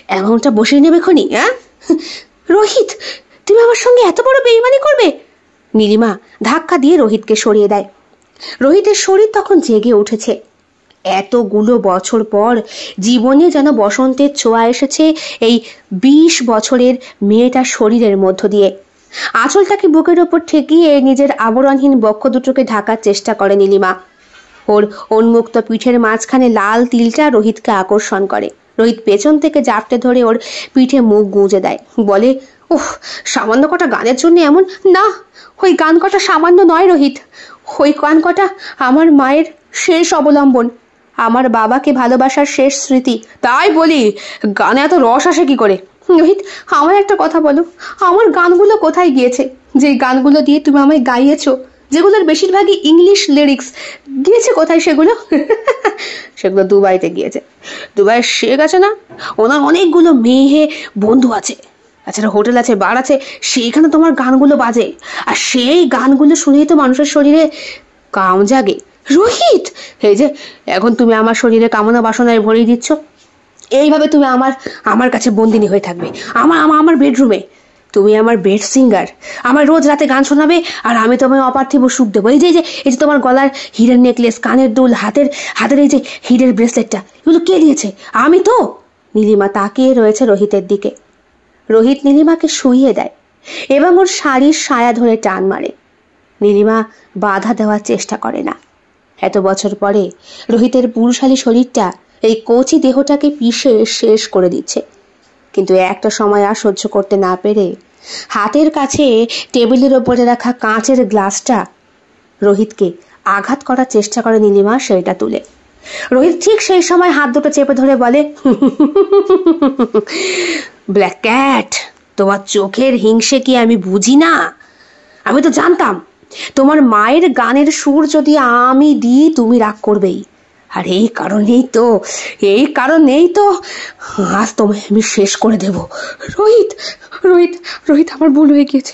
অ্যামাউন্টটা বসিয়ে নেবে খনি? হ্যাঁ রোহিত, তুমি আমার সঙ্গে এত বড় বেইমানি করবে? নীলিমা ধাক্কা দিয়ে রোহিতকে সরিয়ে দেয়। রোহিতের শরীর তখন জেগে উঠেছে। এতগুলো বছর পর জীবনে যেন বসন্তের ছোঁয়া এসেছে এই 20 বছরের মেয়েটার শরীরের মধ্য দিয়ে। আঁচলটাকে বুকের ওপর ঠেকিয়ে নিজের আবরণহীন বক্ষ দুটোকে ঢাকার চেষ্টা করে নীলিমা। ওর উন্মুক্ত পিঠের মাঝখানে লাল তিলটা রোহিতকে আকর্ষণ করে। রোহিত পেছন থেকে জাপটে ধরে ওর পিঠে মুখ গুঁজে দেয়, বলে, উফ, সামান্য কটা গানের জন্য এমন? না, ওই গান কটা সামান্য নয় রোহিত, ওই গান কটা আমার মায়ের শেষ অবলম্বন, আমার বাবাকে ভালোবাসার শেষ স্মৃতি। তাই বলি, গানে এত রস আসে কি করে? রোহিত, আমার একটা কথা বলো, আমার গানগুলো কোথায় গিয়েছে? যে গানগুলো দিয়ে তুমি আমায় গাইয়েছো, যেগুলোর বেশিরভাগই ইংলিশ লিরিক্স, গিয়েছে কোথায় সেগুলো? সেগুলো দুবাইতে গিয়েছে। দুবাই শেখ আছে না, ওনার অনেকগুলো মেয়ে বন্ধু আছে, তাছাড়া হোটেল আছে, বার আছে, সেইখানে তোমার গানগুলো বাজে, আর সেই গানগুলো শুনেই তো মানুষের শরীরে কাম জাগে। রোহিত, এই যে এখন তুমি আমার শরীরে কামনা বাসনায় ভরিয়ে দিচ্ছ। এইভাবে তুমি আমার কাছে বন্দিনী হয়ে থাকবে, আমার বেডরুমে। তুমি আমার বেড সিঙ্গার, আমার রোজ রাতে গান শোনাবে, আর আমি তোমায় অপার্থিব সুখ দেবো। এই যে তোমার গলার হীরের নেকলেস, কানের দুল, হাতের এই যে হীরের ব্রেসলেটটা, এগুলো কে দিয়েছে? আমি তো। নীলিমা তাকিয়ে রয়েছে রোহিতের দিকে। রোহিত নীলিমাকে শুইয়ে দেয় এবং ওর শাড়ির সায়া ধরে টান মারে। নীলিমা বাধা দেওয়ার চেষ্টা করে না। এত বছর পরে রোহিতের পুরুষালী শরীরটা এই কচি দেহটাকে পিষে শেষ করে দিচ্ছে। কিন্তু একটা সময় আর সহ্য করতে না পেরে হাতের কাছে টেবিলের ওপরে রাখা কাঁচের গ্লাসটা রোহিতকে আঘাত করার চেষ্টা করে নীলিমা সেটা তুলে। রোহিত ঠিক সেই সময় হাত দুটো চেপে ধরে বলে, ব্ল্যাক ক্যাট, তোমার চোখের হিংসে কি আমি বুঝি না? আমি তো জানতাম তোমার মায়ের গানের সুর যদি আমি দিই তুমি রাগ করবেই, আর এই কারণেই তো আজ তোমায় আমি শেষ করে দেব। রোহিত রোহিত রোহিত আমার ভুল হয়ে গিয়েছে,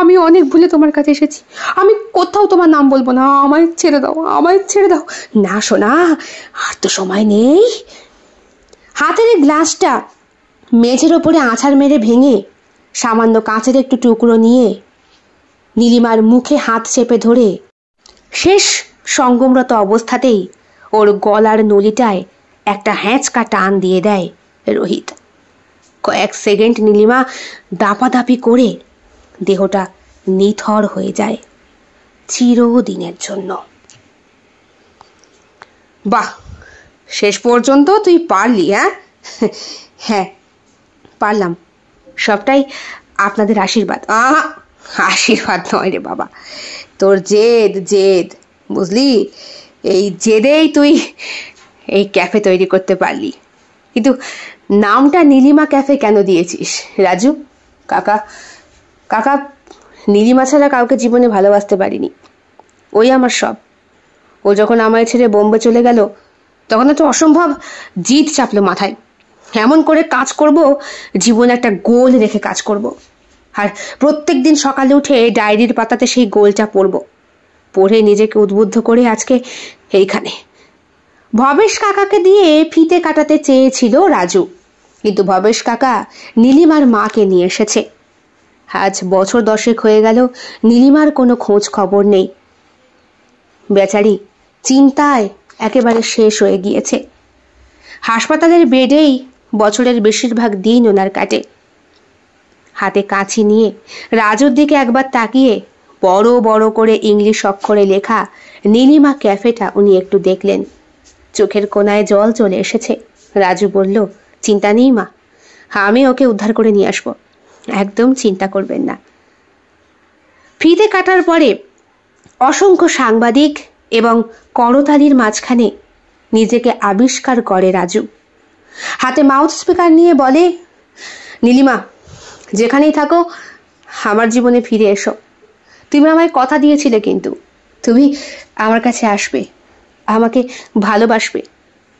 আমি অনেক ভুলে তোমার কাছে এসেছি, আমি কোথাও তোমার নাম বলবো না, আমায় ছেড়ে দাও। না সোনা, আর তো সময় নেই। হাতের গ্লাসটা মেঝের ওপরে আছাড় মেরে ভেঙে সামান্য কাঁচের একটু টুকরো নিয়ে নীলিমার মুখে হাত চেপে ধরে শেষ সঙ্গমরত অবস্থাতেই ওর গলার নলিটায় একটা হ্যাঁচকা টান দিয়ে দেয় রোহিত। কয়েক সেকেন্ড নীলিমা দাপাদাপি করে দেহটা নিথর হয়ে যায় চিরদিনের জন্য। বাহ, শেষ পর্যন্ত তুই পারলি। হ্যাঁ পারলাম, সবটাই আপনাদের আশীর্বাদ। আশীর্বাদ নয় রে বাবা, তোর জেদ বুঝলি, এই জেদেই তুই এই ক্যাফে তৈরি করতে পারলি। কিন্তু নামটা নীলিমা ক্যাফে কেন দিয়েছিস রাজু? কাকা নীলিমা ছাড়া কাউকে জীবনে ভালোবাসতে পারিনি, ওই আমার সব। ও যখন আমায় ছেড়ে বোম্বে চলে গেল তখন একটা অসম্ভব জিদ চাপলো মাথায়, এমন করে কাজ করব, জীবনে একটা গোল রেখে কাজ করব, আর প্রত্যেক দিন সকালে উঠে ডায়েরির পাতাতে সেই গোলটা পড়ে নিজেকে উদ্বুদ্ধ করে আজকে এইখানে। ভবেশ কাকাকে দিয়ে ফিতে কাটাতে চেয়েছিল রাজু, কিন্তু ভবেশ কাকা নীলিমার মাকে নিয়ে এসেছে। আজ বছর 10 হয়ে গেল নীলিমার কোনো খোঁজ খবর নেই। বেচারি চিন্তায় একেবারে শেষ হয়ে গিয়েছে। হাসপাতালের বেডেই বছরের বেশিরভাগ দিন ওনার কাটে। হাতে কাঁচি নিয়ে রাজুর দিকে একবার তাকিয়ে বড় বড় করে ইংলিশ অক্ষরে লেখা নীলিমা ক্যাফেটা উনি একটু দেখলেন। চোখের কোনায় জল চলে এসেছে। রাজু বলল, চিন্তা নেই মা, আমি ওকে উদ্ধার করে নিয়ে আসবো, একদম চিন্তা করবেন না। ফিতে কাটার পরে অসংখ্য সাংবাদিক এবং করতালির মাঝখানে নিজেকে আবিষ্কার করে রাজু। হাতে মাউথ স্পিকার নিয়ে বলে, নীলিমা, যেখানেই থাকো আমার জীবনে ফিরে এসো। তুমি আমায় কথা দিয়েছিলে, কিন্তু তুমি আমার কাছে আসবে, আমাকে ভালোবাসবে।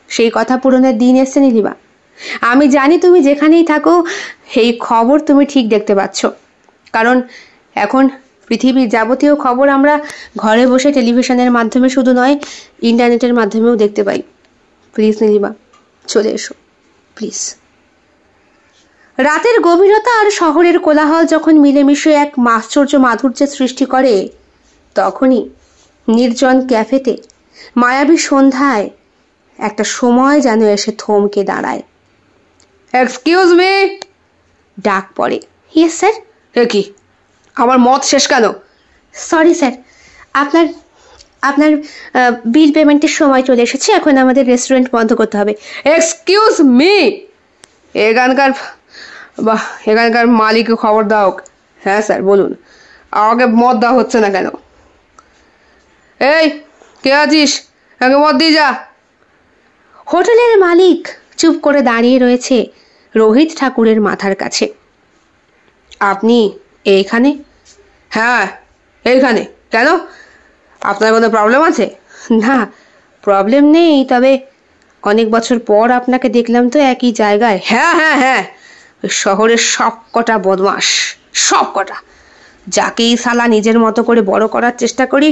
সেই কথা পূরণের দিন এসছে নীলিমা। আমি জানি তুমি যেখানেই থাকো এই খবর তুমি ঠিক দেখতে পাচ্ছ, কারণ এখন পৃথিবীর যাবতীয় খবর আমরা ঘরে বসে টেলিভিশনের মাধ্যমে শুধু নয়, ইন্টারনেটের মাধ্যমেও দেখতে পাই। প্লিজ নীলিমা, চলে এসো প্লিজ। রাতের গভীরতা আর শহরের কোলাহল যখন মিলেমিশে এক আশ্চর্য মাধুর্যের সৃষ্টি করে, তখনই নির্জন ক্যাফেতে মায়াবী সন্ধ্যায় একটা সময় যেন এসে থমকে দাঁড়ায়। এক্সকিউজ মি, ডাক পড়ে। Yes sir. কি, আমার মত শেষ কেন? সরি স্যার, আপনার বিল পেমেন্টের সময় চলে এসেছে, এখন আমাদের রেস্টুরেন্ট বন্ধ করতে হবে। এক্সকিউজ মি, এখানকার মালিককে খবর দাও। হ্যাঁ স্যার বলুন, আমাকে মদ দেওয়া হচ্ছে না কেন? এই কে আছিস, আমাকে মদ দিয়ে যা। হোটেলের মালিক চুপ করে দাঁড়িয়ে রয়েছে রোহিত ঠাকুরের মাথার কাছে। আপনি এইখানে? হ্যাঁ এইখানে। কেন, আপনার কোনো প্রবলেম আছে? না, প্রবলেম নেই, তবে অনেক বছর পর আপনাকে দেখলাম তো একই জায়গায়। হ্যাঁ হ্যাঁ হ্যাঁ, শহরের সব কটা বদমাস, সব কটা, যাকেই শালা নিজের মতো করে বড় করার চেষ্টা করি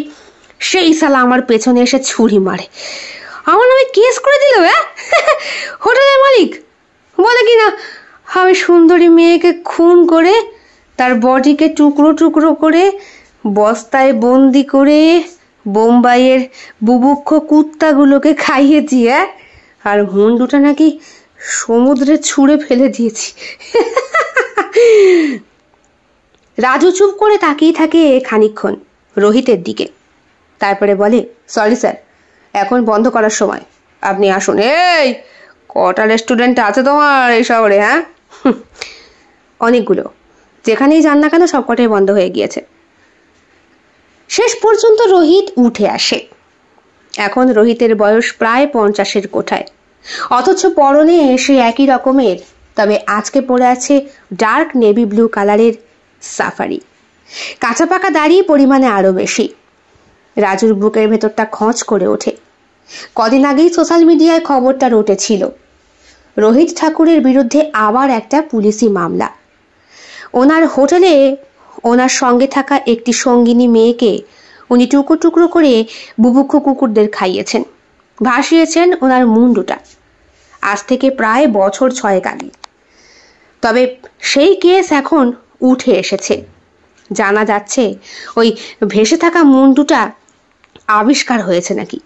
সেই শালা আমার পেছনে এসে ছুরি মারে, আমার নামে কেস করে দিল। হোটেলের মালিক বলে কিনা আমি সুন্দরী মেয়েকে খুন করে তার বডিকে টুকরো টুকরো করে বস্তায় বন্দি করে বোম্বাইয়ের বুভুক্ষ কুত্তাগুলোকে খাইয়েছি। আর মুন্ডুটা নাকি সমুদ্রে ছুঁড়ে ফেলে দিয়েছি। রাজু চুপ করে তাকিয়ে থাকে খানিকক্ষণ রোহিতের দিকে, তারপরে বলে, সরি স্যার, এখন বন্ধ করার সময়, আপনি আসুন। এই কটা রেস্টুরেন্ট আছে তোমার এই শহরে? অনেকগুলো, যেখানেই যান না কেন সবকটাই বন্ধ হয়ে গিয়েছে। শেষ পর্যন্ত রোহিত উঠে আসে। এখন রোহিতের বয়স প্রায় 50-এর কোঠায়, অথচ পরনে সে একই রকমের, তবে আজকে পরে আছে ডার্ক নেভি ব্লু কালারের সাফারি। কাঁচা পাকা দাড়ি পরিমাণে আরো বেশি। রাজুর বুকের ভেতরটা খচ করে ওঠে। কদিন আগেই সোশ্যাল মিডিয়ায় খবরটা উঠেছিল, রোহিত ঠাকুরের বিরুদ্ধে আবার একটা পুলিশি মামলা। ওনার হোটেলে ওনার সঙ্গে থাকা একটি সঙ্গিনী মেয়েকে উনি টুকরো টুকরো করে বুভুক্ষ কুকুরদের খাইয়েছেন, ভাসিয়েছেন ওনার মুন্ডুটা, আজ থেকে প্রায় বছর 6 আগে। তবে সেই কেস এখন উঠে এসেছে। জানা যাচ্ছে ওই ভেসে থাকা মুন্ডুটা আবিষ্কার হয়েছে নাকি,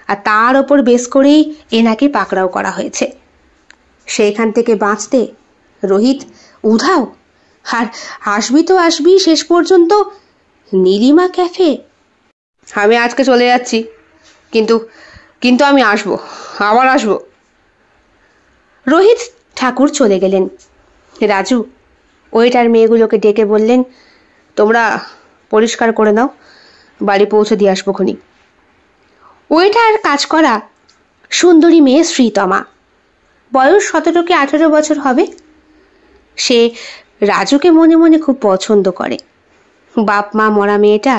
আর তার ওপর বেস করেই এনাকে পাকড়াও করা হয়েছে। সেইখান থেকে বাঁচতে রোহিত উধাও, আর আসবি তো আসবি শেষ পর্যন্ত নীলিমা ক্যাফে। আমি আজকে চলে যাচ্ছি, কিন্তু কিন্তু আমি আসবো, আবার আসবো। রোহিত ঠাকুর চলে গেলেন। রাজু ওয়েটার মেয়েগুলোকে ডেকে বললেন, তোমরা পরিষ্কার করে নাও, বাড়ি পৌঁছে দিয়ে আসবো খনি। ওয়েটার কাজ করা সুন্দরী মেয়ে শ্রীতমা, বয়স 17 কি 18 বছর হবে। সে রাজুকে মনে মনে খুব পছন্দ করে। বাপ মা মরা মেয়েটা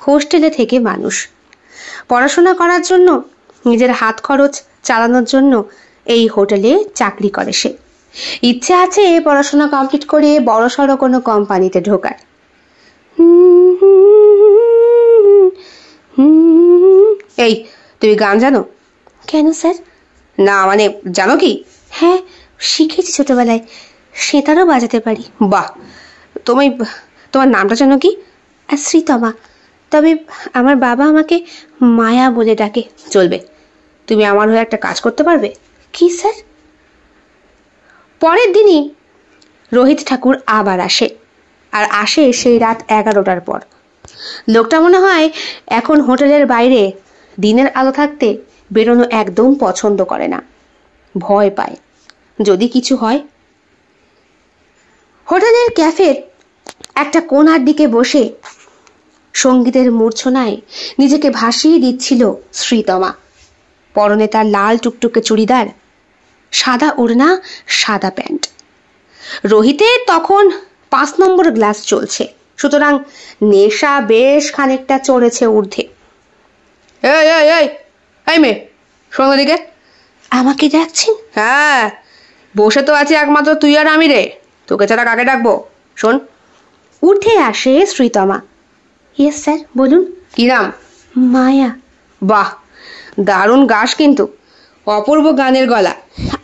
হোস্টেলে থেকে মানুষ, পড়াশোনা করার জন্য, নিজের হাত খরচ চালানোর জন্য এই হোটেলে চাকরি করে সে। ইচ্ছে আছে পড়াশোনা কমপ্লিট করে বড়সড় কোনো কোম্পানিতে ঢোকার। এই তুমি গান জানো? কেন স্যার? না মানে জানো কি? হ্যাঁ, শিখেছি ছোটবেলায়, সেতারও বাজাতে পারি। বাহ, তোমার নামটা জানো কি? শ্রীতমা, তবে আমার বাবা আমাকে মায়া বলে ডাকে। চলবে, তুমি আমার হয়ে একটা কাজ করতে পারবে? কি স্যার? পরের দিনই রোহিত ঠাকুর আবার আসে, আর আসে সেই রাত 11টার পর। লোকটা মনে হয় এখন হোটেলের বাইরে দিনের আলো থাকতে বেরোনো একদম পছন্দ করে না, ভয় পায় যদি কিছু হয়। হোটেলের ক্যাফের একটা কোণার দিকে বসে সঙ্গীতের মূর্ছনায় নিজেকে ভাসিয়ে দিচ্ছিল শ্রীতমা। পরনে তার লাল টুকটুকে চুড়িদার, সাদা ওড়না, সাদা প্যান্ট। রোহিতের তখন 5 নম্বর গ্লাস চলছে, সুতরাং নেশা বেশ খানিকটা চড়েছে ঊর্ধ্বে। এই এই এই এই মেয়ে, শোনো দিকে। আমাকে ডাকছেন? হ্যাঁ, বসে তো আছি একমাত্র তুই আর আমি রে, তোকে ছাড়া কাকে ডাকবো? শোন। উঠে আসে শ্রীতমা। ইয়েস স্যার, বলুন। কি নাম? মায়া। বাহ, দারুণ গাস কিন্তু, অপূর্ব গানের গলা।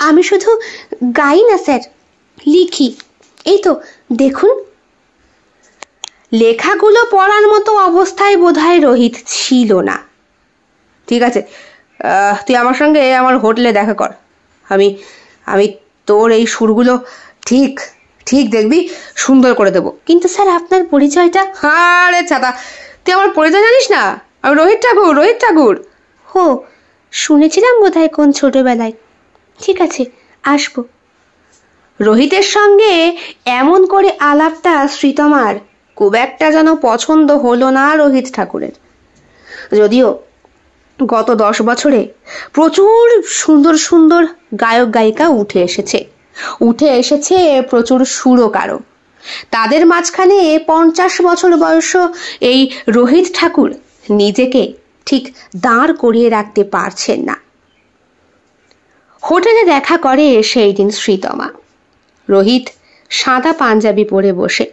আমি শুধু গাই না স্যার, লিখি। এই তো দেখুন। লেখাগুলো পড়ার মতো অবস্থায় বোধহয় রোহিত ছিল না। ঠিক আছে, তুই আমার সঙ্গে আমার হোটেলে দেখা কর, আমি আমি তোর এই সুরগুলো ঠিক ঠিক দেখবি সুন্দর করে দেবো। কিন্তু স্যার আপনার পরিচয়টা? আরে ছাতা, তুই আমার পরিচয় জানিস না? আমি রোহিত ঠাকুর, রোহিত ঠাকুর। ও, শুনেছিলাম বোধহয় কোন ছোটবেলায়। ঠিক আছে, আসবো। রোহিতের সঙ্গে এমন করে আলাপটা শ্রীতমার খুব একটা যেন পছন্দ হলো না রোহিত ঠাকুরের। যদিও গত 10 বছরে প্রচুর সুন্দর সুন্দর গায়ক গায়িকা উঠে এসেছে প্রচুর সুরকারও। তাদের মাঝখানে 50 বছর বয়স এই রোহিত ঠাকুর নিজেকে ঠিক দাঁড় করিয়ে রাখতে পারছেন না। হোটেলে দেখা করে সেই দিন শ্রীতমা। রোহিত সাদা পাঞ্জাবি পরে বসে।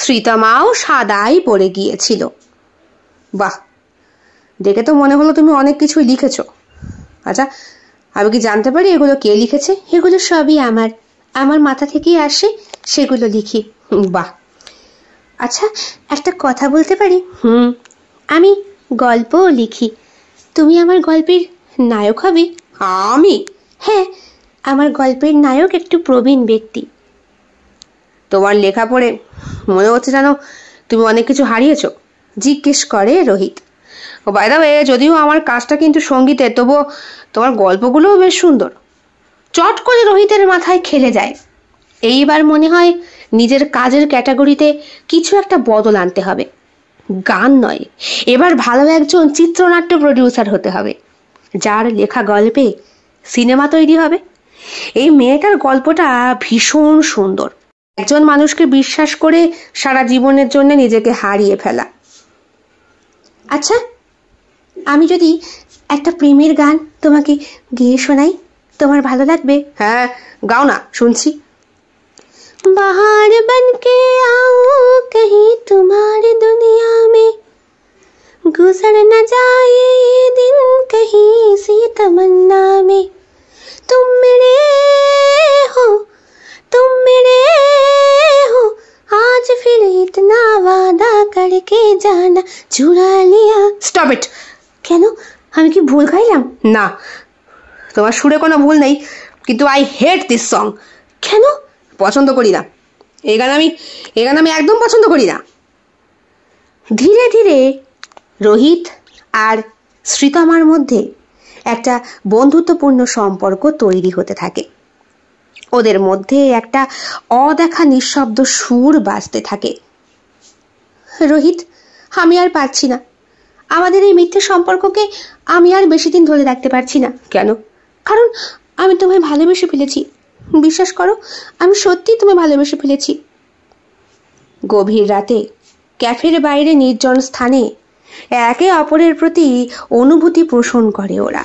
শ্রীতমাও সাদাই পরে গিয়েছিল। বাহ, দেখে তো মনে হলো তুমি অনেক কিছুই লিখেছো। আচ্ছা, আমি কি জানতে পারি এগুলো কে লিখেছে? এগুলো সবই আমার মাথা থেকেই আসে, সেগুলো লিখি। বাহ। আচ্ছা, একটা কথা বলতে পারি? হুম। আমি গল্পও লিখি। তুমি আমার গল্পের নায়ক হবে। আমি? হ্যাঁ, আমার গল্পের নায়ক একটু প্রবীণ ব্যক্তি। তোমার লেখা পড়ে মনে হচ্ছে যেন তুমি অনেক কিছু হারিয়েছো, জিজ্ঞেস করে রোহিত। ও বাই দ্য ওয়ে, যদিও আমার কাজটা কিন্তু সঙ্গীতের, তবুও তোমার গল্পগুলোও বেশ সুন্দর। চট করে রোহিতের মাথায় খেলে যায়। এইবার মনে হয় নিজের কাজের ক্যাটাগরিতে কিছু একটা বদল আনতে হবে। গান নয়, এবার ভালো একজন চিত্রনাট্য প্রডিউসার হতে হবে, যার লেখা গল্পে সিনেমা তৈরি হবে। এই মেয়েটার গল্পটা ভীষণ সুন্দর। একজন মানুষকে বিশ্বাস করে সারা জীবনের জন্য নিজেকে হারিয়ে ফেলা। আচ্ছা, আমি যদি একটা প্রেমের গান তোমাকে গেয়ে শোনাই, তোমার ভালো লাগবে? হ্যাঁ, গাও না, শুনছি। बाहर बन के आऊं कहीं तुम्हारी दुनिया में, गुजर न जाए ये दिन कहीं सी तमन्ना में, तुम मेरे हो आज फिर इतना वादा करके जाना चुरा लिया। Stop it. কেন, আমি কি ভুল গাইলাম? না, তোমার সুরে কোনো ভুল নেই, কিন্তু আই হেট দিস সং। কেন? পছন্দ করি না এই গান। আমি একদম পছন্দ করি না। ধীরে ধীরে রোহিত আর শ্রীতমার মধ্যে একটা বন্ধুত্বপূর্ণ সম্পর্ক তৈরি হতে থাকে। ওদের মধ্যে একটা অদেখা নিঃশব্দ সুর বাজতে থাকে। রোহিত, আমি আর পারছি না। আমাদের এই মিথ্যে সম্পর্ককে আমি আর বেশি দিন ধরে রাখতে পারছি না। কেন? কারণ আমি তোমায় ভালোবেসে ফেলেছি। বিশ্বাস করো, আমি সত্যি তোমায় ভালোবেসে ফেলেছি। গভীর রাতে ক্যাফের বাইরে নির্জন স্থানে একে অপরের প্রতি অনুভূতি পোষণ করে ওরা।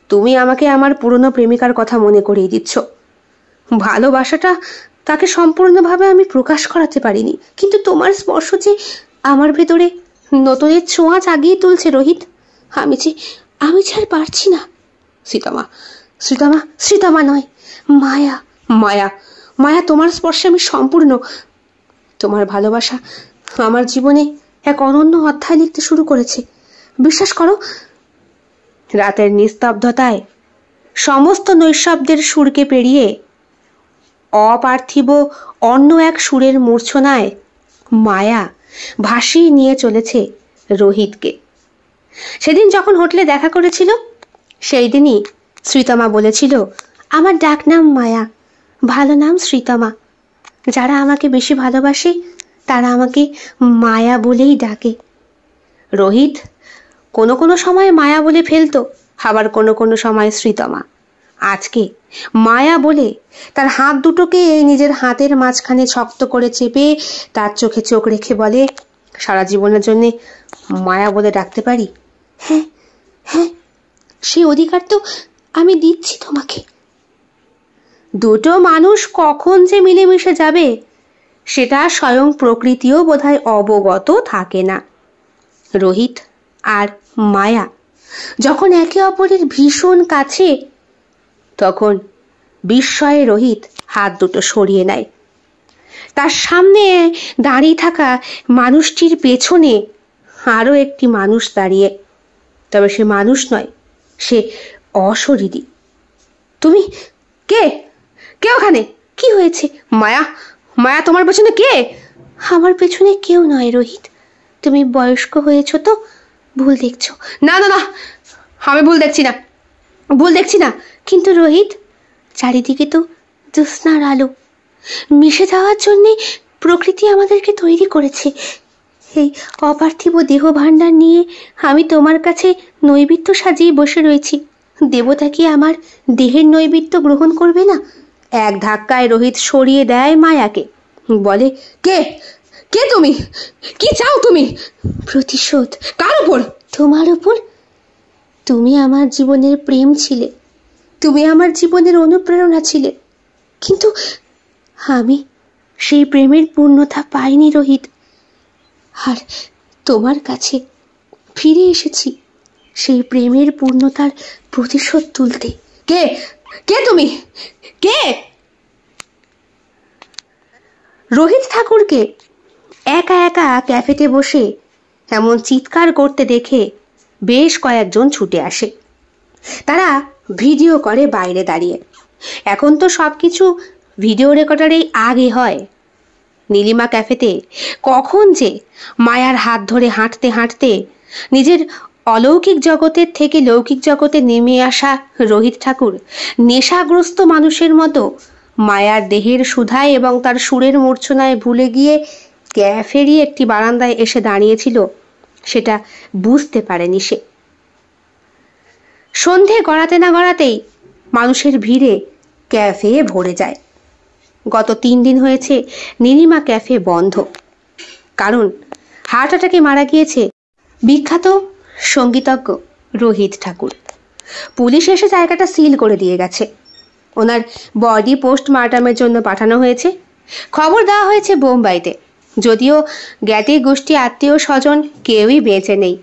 তুমি আমাকে আমার পুরনো প্রেমিকার কথা মনে করিয়ে দিচ্ছ। ভালোবাসাটা তাকে সম্পূর্ণভাবে আমি প্রকাশ করাতে পারিনি, কিন্তু তোমার স্পর্শ যে আমার ভেতরে নতুনের ছোঁয়া জাগিয়ে তুলছে রোহিত। আমি যে আর পারছি না। শ্রীতমা নয়, মায়া। মায়া, তোমার স্পর্শে আমি সম্পূর্ণ। তোমার ভালোবাসা আমার জীবনে এক অনন্য অধ্যায় লিখতে শুরু করেছে। বিশ্বাস করো। রাতের নিস্তব্ধতায় সমস্ত নৈশব্দের সুরকে পেরিয়ে অপার্থিব অন্য এক সুরের মূর্ছনায় মায়া ভাসিয়ে নিয়ে চলেছে রোহিতকে। সেদিন যখন হোটেলে দেখা করেছিল, সেই দিনই শ্রীতমা বলেছিল, আমার ডাক নাম মায়া, ভালো নাম শ্রীতমা। যারা আমাকে বেশি ভালোবাসে তারা আমাকে মায়া বলেই ডাকে। রোহিত কোনো সময় মায়া বলে ফেলতো, আবার কোনো সময় শ্রীতমা। আজকে মায়া বলে তার হাত দুটোকে নিজের হাতের মাঝখানে শক্ত করে চেপে তার চোখে চোখ রেখে বলে, সারা জীবনের জন্য মায়া বলে ডাকতে পারি? হ্যাঁ, সেই অধিকার তো আমি দিচ্ছি তোমাকে। দুটো মানুষ কখন যে মিলেমিশে যাবে সেটা স্বয়ং প্রকৃতিও বোধহয় অবগত থাকে না। রোহিত আর মায়া যখন একে অপরের ভীষণ কাছে, তখন বিস্ময়ে রোহিত হাত দুটো সরিয়ে নেয়। তার সামনে দাঁড়িয়ে থাকা মানুষটির পেছনে আরো একটি মানুষ দাঁড়িয়ে, তবে সে মানুষ নয়, সে অশরীরী। তুমি কে? ওখানে কি হয়েছে? মায়া, তোমার পেছনে কে? আমার পেছনে কেউ নয় রোহিত, তুমি বয়স্ক হয়েছ তো, ভুল দেখছো। না, আমি ভুল দেখছি না। কিন্তু রোহিত, চারিদিকে তো জ্যোৎস্নার আলো। মিশে যাওয়ার জন্যে প্রকৃতি আমাদেরকে তৈরি করেছে। এই অপার্থিব দেহ ভাণ্ডার নিয়ে আমি তোমার কাছে নৈবেদ্য সাজিয়ে বসে রয়েছি। দেবতা কি আমার দেহের নৈবেদ্য গ্রহণ করবে না? এক ধাক্কায় রোহিত সরিয়ে দেয় মায়াকে, বলে, কে তুমি? কি চাও তুমি? প্রতিশোধ। কার উপর? তোমার উপর। তুমি আমার জীবনের প্রেম ছিলে, তুমি আমার জীবনের অনুপ্রেরণা ছিলে, কিন্তু আমি সেই প্রেমের পূর্ণতা পাইনি রোহিত, আর তোমার কাছে ফিরে এসেছি সেই প্রেমের পূর্ণতার প্রতিশোধ তুলতে। কে কে তুমি? কে? রোহিত ঠাকুরকে একা একা ক্যাফেতে বসে এমন চিৎকার করতে দেখে বেশ কয়েকজন ছুটে আসে। তারা ভিডিও করে বাইরে দাঁড়িয়ে। এখন তো সবকিছু ভিডিও রেকর্ডারেই আগে হয়। নীলিমা ক্যাফেতে কখন যে মায়ার হাত ধরে হাঁটতে হাঁটতে নিজের অলৌকিক জগতের থেকে লৌকিক জগতে নেমে আসা রোহিত ঠাকুর নেশাগ্রস্ত মানুষের মতো মায়ার দেহের সুধায় এবং তার সুরের মূর্ছনায় ভুলে গিয়ে ক্যাফেরই একটি বারান্দায় এসে দাঁড়িয়েছিল, সেটা বুঝতে পারেনি সে। সন্ধে গড়াতে না গড়াতেই মানুষের ভিড়ে ক্যাফে ভরে যায়। গত 3 দিন হয়েছে নীলিমা ক্যাফে বন্ধ, কারণ হার্ট অ্যাটাকে মারা গিয়েছে বিখ্যাত সঙ্গীতজ্ঞ রোহিত ঠাকুর। পুলিশ এসে জায়গাটা সিল করে দিয়ে গেছে। ওনার বডি পোস্টমর্টমের জন্য পাঠানো হয়েছে। খবর দেওয়া হয়েছে বোম্বাইতে, যদিও জ্ঞাতি গোষ্ঠী আত্মীয় স্বজন কেউই বেঁচে নেই।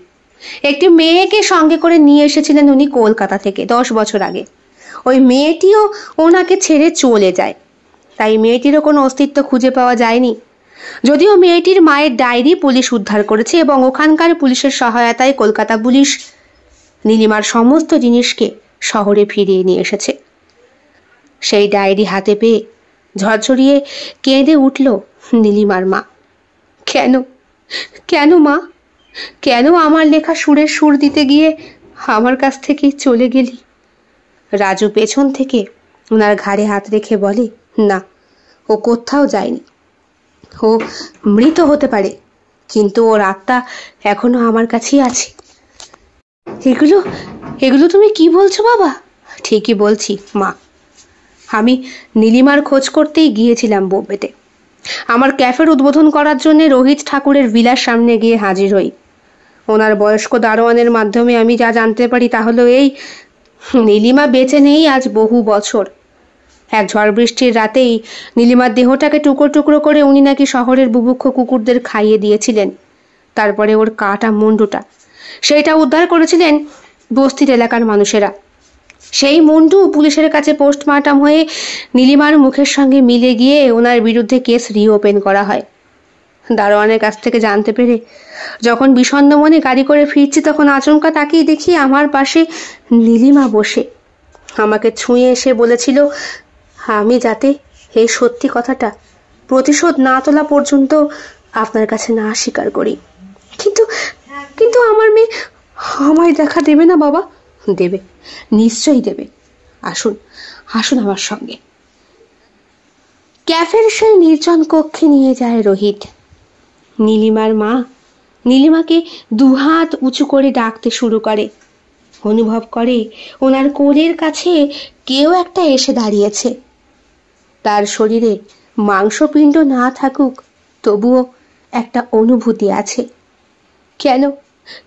একটি মেয়েকে সঙ্গে করে নিয়ে এসেছিলেন উনি কলকাতা থেকে 10 বছর আগে। ওই মেয়েটিও ওনাকে ছেড়ে চলে যায়, তাই মেয়েটিরও কোনো অস্তিত্ব খুঁজে পাওয়া যায়নি। যদিও মেয়েটির মায়ের ডায়েরি পুলিশ উদ্ধার করেছে এবং ওখানকার পুলিশের সহায়তায় কলকাতা পুলিশ নীলিমার সমস্ত জিনিসকে শহরে ফিরিয়ে নিয়ে এসেছে। সেই ডায়েরি হাতে পেয়ে ঝরঝরিয়ে কেঁদে উঠল নীলিমার মা। কেন কেন মা, কেন আমার লেখা সুরের সুর দিতে গিয়ে আমার কাছ থেকে চলে গেলি? রাজু পেছন থেকে ওনার ঘাড়ে হাত রেখে বলে, না, ও কোথাও যায়নি। ও মৃত হতে পারে, কিন্তু ওর আত্মা এখনো আমার কাছেই আছে। এগুলো এগুলো তুমি কি বলছো বাবা? ঠিকই বলছি মা। আমি নীলিমার খোঁজ করতেই গিয়েছিলাম বোম্বেতে। আমার ক্যাফের উদ্বোধন করার জন্য রোহিত ঠাকুরের ভিলার সামনে গিয়ে হাজির হই। ওনার বয়স্ক দারোয়ানের মাধ্যমে আমি যা জানতে পারি তা হলো এই, নীলিমা বেঁচে নেই আজ বহু বছর। এক ঝড় বৃষ্টির রাতেই নীলিমার দেহটাকে টুকরো টুকরো করে উনি নাকি শহরের বুভুক্ষ কুকুরদের খাইয়ে দিয়েছিলেন। তারপরে ওর কাটা মুন্ডুটা, সেইটা উদ্ধার করেছিলেন বস্তির এলাকার মানুষেরা। সেই মুন্ডু পুলিশের কাছে পোস্টমর্টম হয়ে নীলিমার মুখের সঙ্গে মিলে গিয়ে ওনার বিরুদ্ধে কেস রিওপেন করা হয়। দারোয়ানের কাছ থেকে জানতে পেরে যখন বিষণ্ণ মনে গাড়ি করে ফিরছি, তখন আচমকা তাকিয়ে দেখি আমার পাশে নীলিমা বসে। আমাকে ছুঁয়ে এসে বলেছিল আমি যাতে এই সত্যি কথাটা প্রতিশোধ না তোলা পর্যন্ত আপনার কাছে না স্বীকার করি। কিন্তু কিন্তু আমার মেয়ে আমায় দেখা দেবে না বাবা? দেবে, নিশ্চয়ই দেবে। আসুন আসুন আমার সঙ্গে। ক্যাফের সেই নির্জন কক্ষে নিয়ে যায় রোহিত। নীলিমার মা নীলিমাকে দুহাত উঁচু করে ডাকতে শুরু করে। অনুভব করে ওনার কোলের কাছে কেউ একটা এসে দাঁড়িয়েছে। তার শরীরে মাংসপিণ্ড না থাকুক, তবুও একটা অনুভূতি আছে। কেন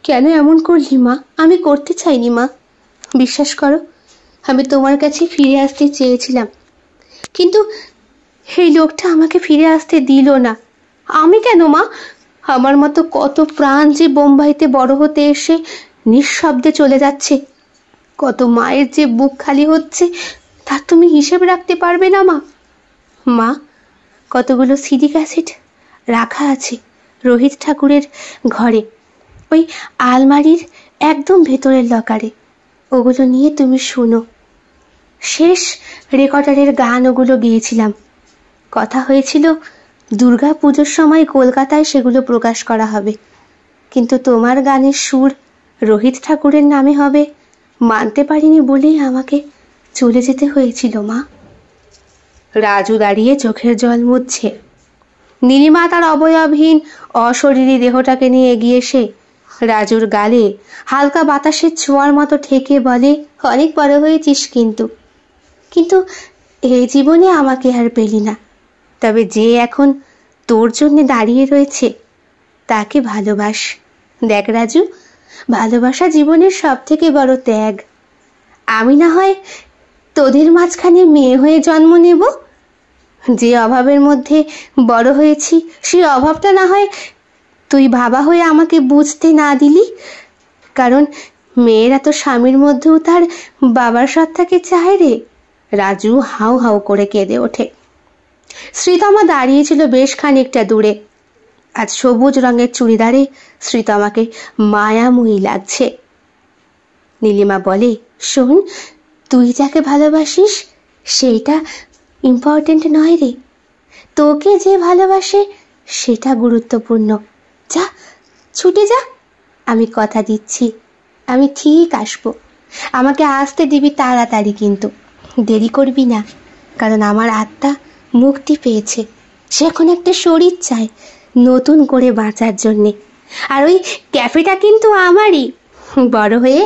কেন এমন করলি মা? আমি করতে চাইনি মা, বিশ্বাস করো। আমি তোমার কাছে ফিরে আসতে চেয়েছিলাম, কিন্তু এই লোকটা আমাকে ফিরে আসতে দিল না। আমি কেন মা? আমার মতো কত প্রাণ যে বোম্বাইতে বড় হতে এসে নিঃশব্দে চলে যাচ্ছে, কত মায়ের যে বুক খালি হচ্ছে, তার তুমি হিসেব রাখতে পারবে না মা? মা, কতগুলো সিডি ক্যাসেট রাখা আছে রোহিত ঠাকুরের ঘরে, ওই আলমারির একদম ভেতরের লকারে। ওগুলো নিয়ে তুমি শুনো। শেষ রেকর্ডারের গান ওগুলো গিয়েছিলাম। কথা হয়েছিল দুর্গা পুজোর সময় কলকাতায় সেগুলো প্রকাশ করা হবে, কিন্তু তোমার গানের সুর রোহিত ঠাকুরের নামে হবে মানতে পারিনি বলেই আমাকে চলে যেতে হয়েছিল মা। রাজু দাঁড়িয়ে চোখের জল মুছছে। নীলিমা তার অবয়বহীন অশরীরী দেহটাকে নিয়ে এগিয়ে এসে রাজুর গালে হালকা বাতাসের ছোঁয়ার মতো ঠেকে বলে, অনেক বড় হয়েছিস কিন্তু কিন্তু এই জীবনে আমাকে আর পেলি না। তবে যে এখন তোর জন্য দাঁড়িয়ে রয়েছে তাকে ভালোবাস। দেখ রাজু, ভালোবাসা জীবনের সব থেকে বড় ত্যাগ। আমি না হয় তোদের মাঝখানে মেয়ে হয়ে জন্ম নেব, যে অভাবের মধ্যে বড় হয়েছি সেই অভাবটা না হয় তুই বাবা হয়ে আমাকে বুঝতে না দিলি। কারণ মেয়েরা তো স্বামীর মধ্যেও তার বাবার সত্তাকে চায় রে। রাজু হাউ হাউ করে কেঁদে ওঠে। শ্রীতমা দাঁড়িয়েছিল বেশ খানিকটা দূরে। আজ সবুজ রঙের চুড়িদারে শ্রীতমাকে মায়াময়ী লাগছে। নীলিমা বলে, শোন, তুই যাকে ভালোবাসিস সেইটা ইম্পর্টেন্ট নয় রে, তোকে যে ভালোবাসে সেটা গুরুত্বপূর্ণ। যা, ছুটে যা। আমি কথা দিচ্ছি আমি ঠিক আসবো। আমাকে আসতে দিবি তাড়াতাড়ি, কিন্তু দেরি করবি না। কারণ আমার আত্মা মুক্তি পেয়েছে, সে এখন একটা শরীর চায় নতুন করে বাঁচার জন্যে। আর ওই ক্যাফেটা কিন্তু আমারই, বড় হয়ে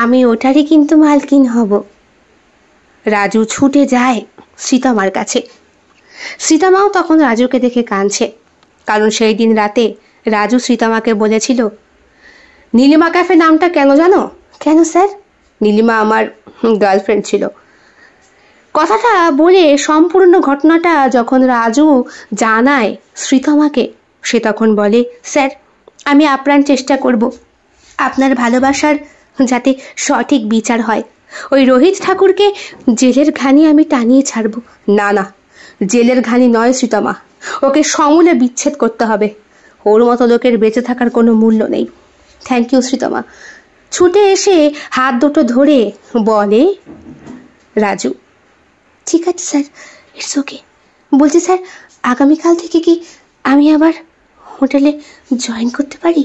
আমি ওটারই কিন্তু মালকিন হব। রাজু ছুটে যায় শ্রীতমার কাছে। শ্রীতমাও তখন রাজুকে দেখে কাঁদছে, কারণ সেই দিন রাতে রাজু শ্রীতমাকে বলেছিল, নীলিমা ক্যাফে নামটা কেন জানো? কেন স্যার? নীলিমা আমার গার্লফ্রেন্ড ছিল। কথাটা বলে সম্পূর্ণ ঘটনাটা যখন রাজু জানায় শ্রীতমাকে, সে তখন বলে, স্যার, আমি আপ্রাণ চেষ্টা করব আপনার ভালোবাসার যাতে সঠিক বিচার হয়। ওই রোহিত ঠাকুরকে জেলের ঘানি আমি টানিয়ে ছাড়ব। না না, জেলের ঘানি নয় শ্রীতমা, ওকে সমূলে বিচ্ছেদ করতে হবে। ওর মতো লোকের বেঁচে থাকার কোনো মূল্য নেই। Thank you Sritama. ছুটে এসে হাত দুটো ধরে বলে রাজু, ঠিক আছে স্যার, ইটস ওকে। বলছি স্যার, আগামীকাল থেকে কি আমি আবার হোটেলে জয়েন করতে পারি?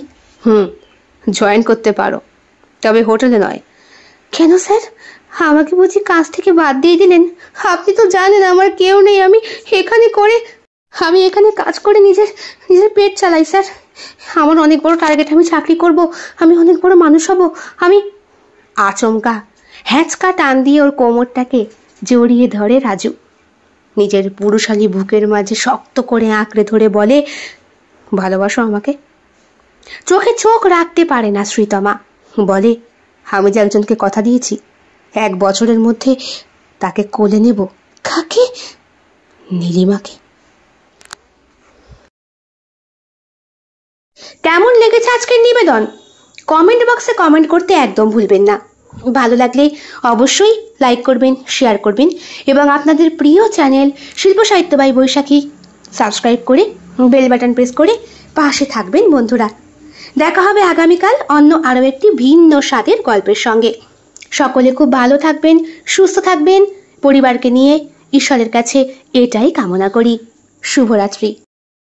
জয়েন করতে পারো, তবে হোটেলে নয়। কেন স্যার? আমাকে বুঝি কাজ থেকে বাদ দিয়ে দিলেন? আপনি তো জানেন আমার কেউ নেই। আমি এখানে কাজ করে নিজের পেট চালাই স্যার। আমার অনেক বড় টার্গেট, আমি চাকরি করব, আমি অনেক বড় মানুষ হব। আমি আচমকা হ্যাঁচকা টান দিয়ে ওর কোমরটাকে জড়িয়ে ধরে রাজু। নিজের পুরুষালী বুকের মাঝে শক্ত করে আঁকড়ে ধরে বলে, ভালোবাসো আমাকে? চোখে চোখ রাখতে পারে না শ্রীতমা। বলে, আমি যে একজনকে কথা দিয়েছি 1 বছরের মধ্যে তাকে কোলে নেব। কাকে? নীলিমাকে। কেমন লেগেছে আজকের নিবেদন? কমেন্ট বক্সে কমেন্ট করতে একদম ভুলবেন না। ভালো লাগলে অবশ্যই লাইক করবেন, শেয়ার করবেন এবং আপনাদের প্রিয় চ্যানেল শিল্প সাহিত্য বাই বৈশাখী সাবস্ক্রাইব করে বেল বাটন প্রেস করে পাশে থাকবেন বন্ধুরা। দেখা হবে আগামীকাল অন্য আরও একটি ভিন্ন স্বাদের গল্পের সঙ্গে। সকলে খুব ভালো থাকবেন, সুস্থ থাকবেন, পরিবারকে নিয়ে ঈশ্বরের কাছে এটাই কামনা করি। শুভরাত্রি।